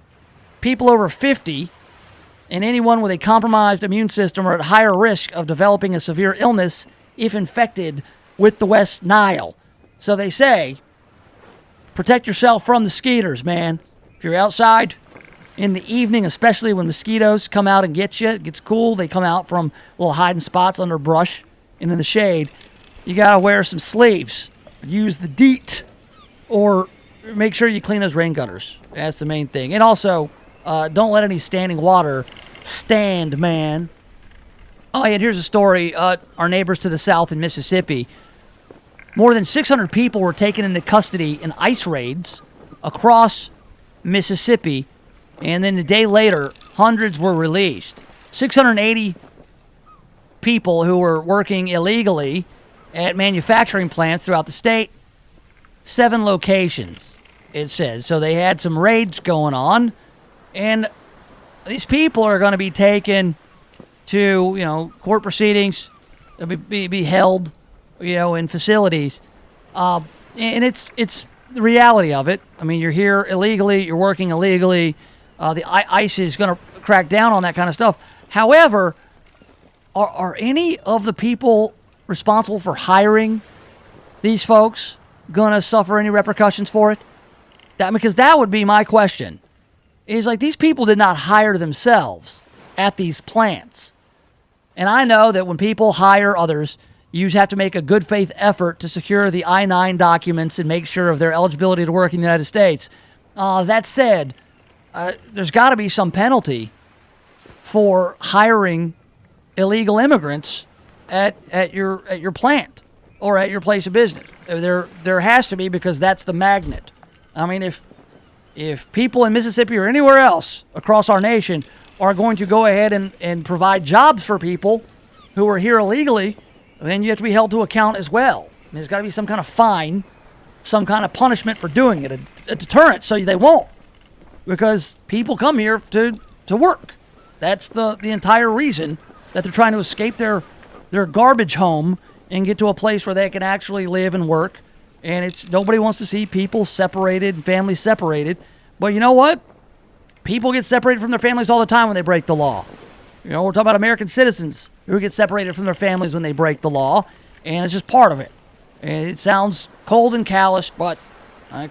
People over 50 and anyone with a compromised immune system are at higher risk of developing a severe illness if infected with the West Nile. So they say, protect yourself from the mosquitoes, man. If you're outside in the evening, especially when mosquitoes come out and get you, it gets cool. They come out from little hiding spots under brush and in the shade. You got to wear some sleeves. Use the DEET, or make sure you clean those rain gutters. That's the main thing. And also, don't let any standing water stand, man. Oh, and here's a story. Our neighbors to the south in Mississippi. More than 600 people were taken into custody in ICE raids across Mississippi, and then a day later, hundreds were released. 680 people who were working illegally at manufacturing plants throughout the state. 7 locations, it says. So they had some raids going on, and these people are going to be taken to, court proceedings, be held, in facilities. And it's the reality of it. I mean, you're here illegally, you're working illegally. The ICE is going to crack down on that kind of stuff. However, are any of the people responsible for hiring these folks going to suffer any repercussions for it? Because that would be my question. Is like, these people did not hire themselves at these plants. And I know that when people hire others, you have to make a good faith effort to secure the I-9 documents and make sure of their eligibility to work in the United States. That said, there's got to be some penalty for hiring illegal immigrants at your plant or at your place of business. There has to be, because that's the magnet. I mean, if people in Mississippi or anywhere else across our nation are going to go ahead and provide jobs for people who are here illegally, then you have to be held to account as well. I mean, there's got to be some kind of fine, some kind of punishment for doing it, a deterrent, so they won't. Because people come here to work. That's the entire reason that they're trying to escape their garbage home and get to a place where they can actually live and work. And nobody wants to see people separated, families separated. But you know what? People get separated from their families all the time when they break the law. We're talking about American citizens who get separated from their families when they break the law, and it's just part of it. And it sounds cold and callous, but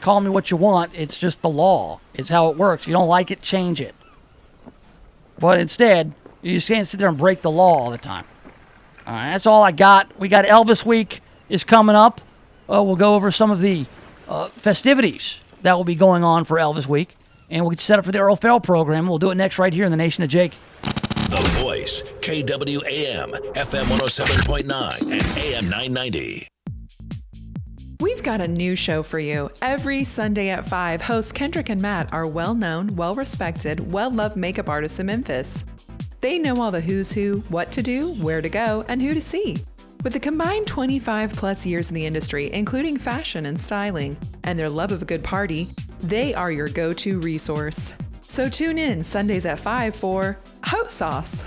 call me what you want. It's just the law. It's how it works. If you don't like it, change it. But instead, you just can't sit there and break the law all the time. All right, that's all I got. We got Elvis Week is coming up. We'll go over some of the festivities that will be going on for Elvis Week. And we'll get set up for the Earl Farrell program. We'll do it next right here in the Nation of Jake. The Voice, KWAM, FM 107.9 and AM 990. We've got a new show for you. Every Sunday at 5, hosts Kendrick and Matt are well-known, well-respected, well-loved makeup artists in Memphis. They know all the who's who, what to do, where to go, and who to see. With a combined 25-plus years in the industry, including fashion and styling, and their love of a good party, they are your go-to resource. So tune in Sundays at 5 for Hot Sauce.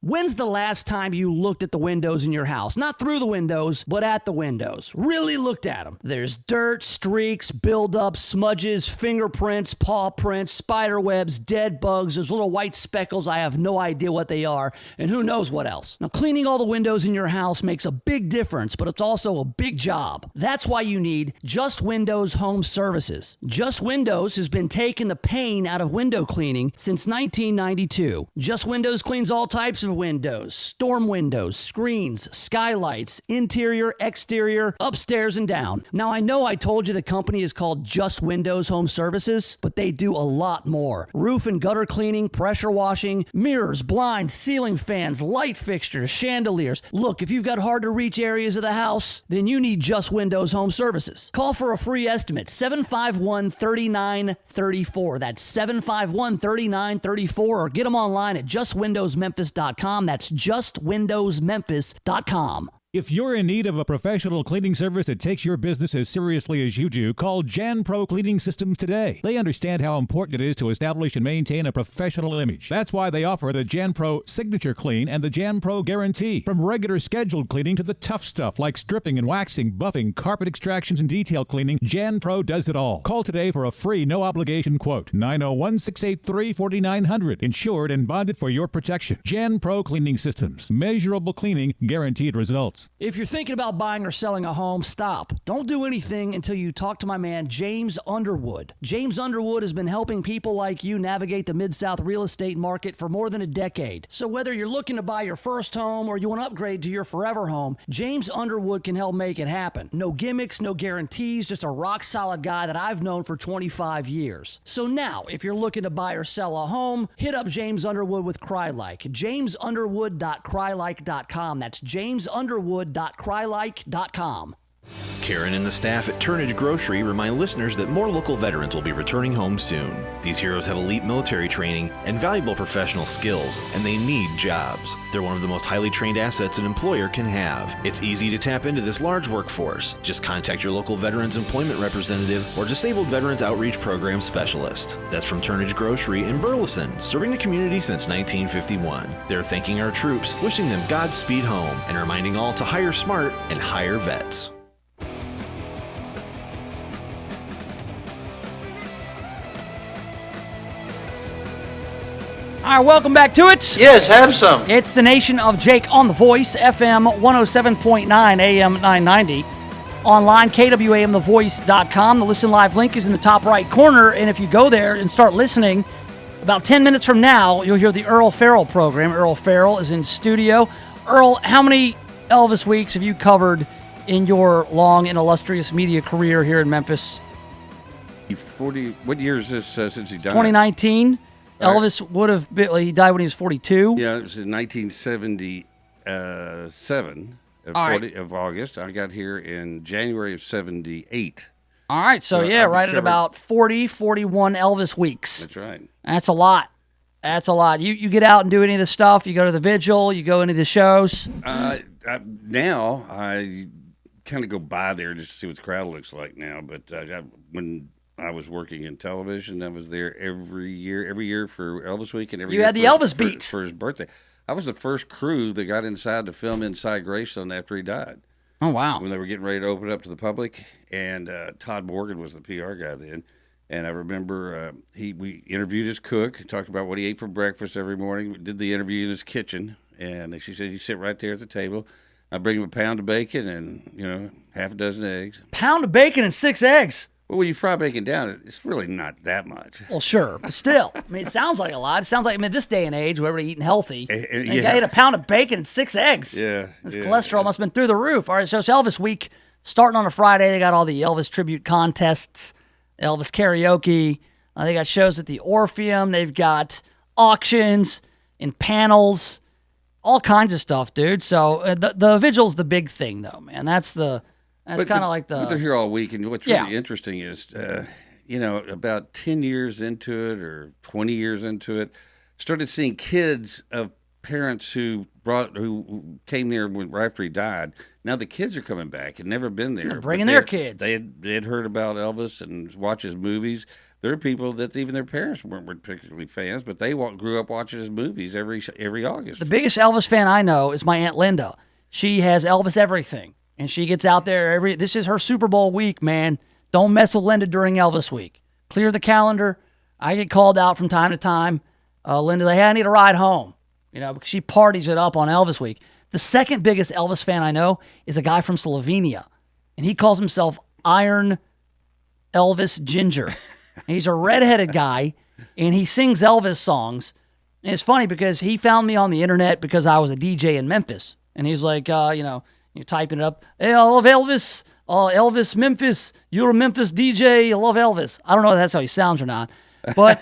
When's the last time you looked at the windows in your house? Not through the windows, but at the windows. Really looked at them. There's dirt, streaks, buildup, smudges, fingerprints, paw prints, spider webs, dead bugs. There's little white speckles. I have no idea what they are, and who knows what else. Now, cleaning all the windows in your house makes a big difference, but it's also a big job. That's why you need Just Windows Home Services. Just Windows has been taking the pain out of window cleaning since 1992. Just Windows cleans all types of windows, storm windows, screens, skylights, interior, exterior, upstairs and down. Now, I know I told you the company is called Just Windows Home Services, but they do a lot more. Roof and gutter cleaning, pressure washing, mirrors, blinds, ceiling fans, light fixtures, chandeliers. Look, if you've got hard to reach areas of the house, then you need Just Windows Home Services. Call for a free estimate, 751-3934. That's 751-3934, or get them online at justwindowsmemphis.com. That's justwindowsmemphis.com. If you're in need of a professional cleaning service that takes your business as seriously as you do, call Jan Pro Cleaning Systems today. They understand how important it is to establish and maintain a professional image. That's why they offer the Jan Pro Signature Clean and the Jan Pro Guarantee. From regular scheduled cleaning to the tough stuff like stripping and waxing, buffing, carpet extractions, and detail cleaning, Jan Pro does it all. Call today for a free, no-obligation quote. 901-683-4900. Insured and bonded for your protection. Jan Pro Cleaning Systems. Measurable cleaning, guaranteed results. If you're thinking about buying or selling a home, stop. Don't do anything until you talk to my man, James Underwood. James Underwood has been helping people like you navigate the Mid-South real estate market for more than a decade. So whether you're looking to buy your first home or you want to upgrade to your forever home, James Underwood can help make it happen. No gimmicks, no guarantees, just a rock-solid guy that I've known for 25 years. So now, if you're looking to buy or sell a home, hit up James Underwood with CryLike. JamesUnderwood.crylike.com. That's JamesUnderwood.crylike.com. Karen and the staff at Turnage Grocery remind listeners that more local veterans will be returning home soon. These heroes have elite military training and valuable professional skills, and they need jobs. They're one of the most highly trained assets an employer can have. It's easy to tap into this large workforce. Just contact your local Veterans Employment Representative or Disabled Veterans Outreach Program Specialist. That's from Turnage Grocery in Burleson, serving the community since 1951. They're thanking our troops, wishing them Godspeed home, and reminding all to hire smart and hire vets. All right, welcome back to it. Yes, have some. It's the Nation of Jake on The Voice, FM 107.9, AM 990. Online, KWAMTheVoice.com. The Listen Live link is in the top right corner, and if you go there and start listening, about 10 minutes from now, you'll hear the Earl Farrell program. Earl Farrell is in studio. Earl, how many Elvis weeks have you covered in your long and illustrious media career here in Memphis? 40. What year is this since he died? 2019. Elvis would have been, he died when he was 42. Yeah, it was in 1977 of August. I got here in January of 78. All right, so yeah, right at about 40, 41 Elvis weeks. That's right. That's a lot. That's a lot. You get out and do any of the stuff? You go to the vigil? You go into the shows? Now, I kind of go by there just to see what the crowd looks like now. But when I was working in television, I was there every year for Elvis Week, and you had the Elvis beat for his birthday. I was the first crew that got inside to film inside Graceland after he died. Oh wow! When they were getting ready to open it up to the public, and Todd Morgan was the PR guy then, and I remember we interviewed his cook, talked about what he ate for breakfast every morning. We did the interview in his kitchen, and she said, "You sit right there at the table. I bring him a pound of bacon and half a dozen eggs." Pound of bacon and 6 eggs. Well, when you fry bacon down, it's really not that much. Well, sure, but still, I mean, it sounds like a lot. It sounds like, this day and age, where everybody's eating healthy, you ate a pound of bacon and 6 eggs. Yeah. His cholesterol must have been through the roof. All right, so it's Elvis Week, starting on a Friday. They got all the Elvis tribute contests, Elvis karaoke. They got shows at the Orpheum. They've got auctions and panels, all kinds of stuff, dude. So the vigil's the big thing, though, man. That's kind of like the... But they're here all week, and what's really interesting is, about 10 years into it or 20 years into it, started seeing kids of parents who came there right after he died. Now the kids are coming back and never been there. They're bringing their kids. They had heard about Elvis and watched his movies. There are people that even their parents weren't particularly fans, but they grew up watching his movies every August. The biggest Elvis fan I know is my Aunt Linda. She has Elvis everything. And she gets out there this is her Super Bowl week, man. Don't mess with Linda during Elvis week. Clear the calendar. I get called out from time to time. Linda's like, hey, I need a ride home. Because she parties it up on Elvis week. The second biggest Elvis fan I know is a guy from Slovenia. And he calls himself Iron Elvis Ginger. And he's a redheaded guy, and he sings Elvis songs. And it's funny because he found me on the internet because I was a DJ in Memphis. And he's like, you're typing it up. Hey, I love Elvis. Elvis, Memphis. You're a Memphis DJ. I love Elvis. I don't know if that's how he sounds or not. But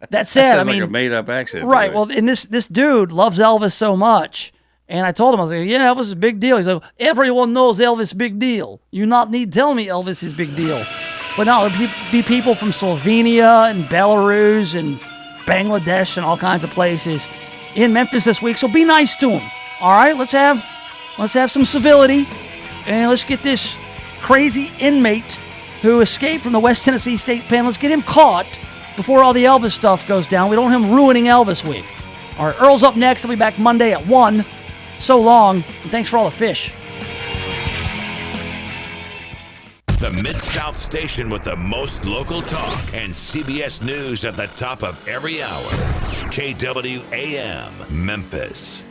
that said, Sounds like a made-up accent. Right. Well, and this dude loves Elvis so much. And I told him, I was like, yeah, Elvis is a big deal. He's like, everyone knows Elvis big deal. You not need to tell me Elvis is big deal. But no, there'll be people from Slovenia and Belarus and Bangladesh and all kinds of places in Memphis this week. So be nice to him. All right, let's have some civility, and let's get this crazy inmate who escaped from the West Tennessee State Pen. Let's get him caught before all the Elvis stuff goes down. We don't want him ruining Elvis week. All right, Earl's up next. He'll be back Monday at 1. So long, and thanks for all the fish. The Mid-South station with the most local talk and CBS News at the top of every hour. KWAM, Memphis.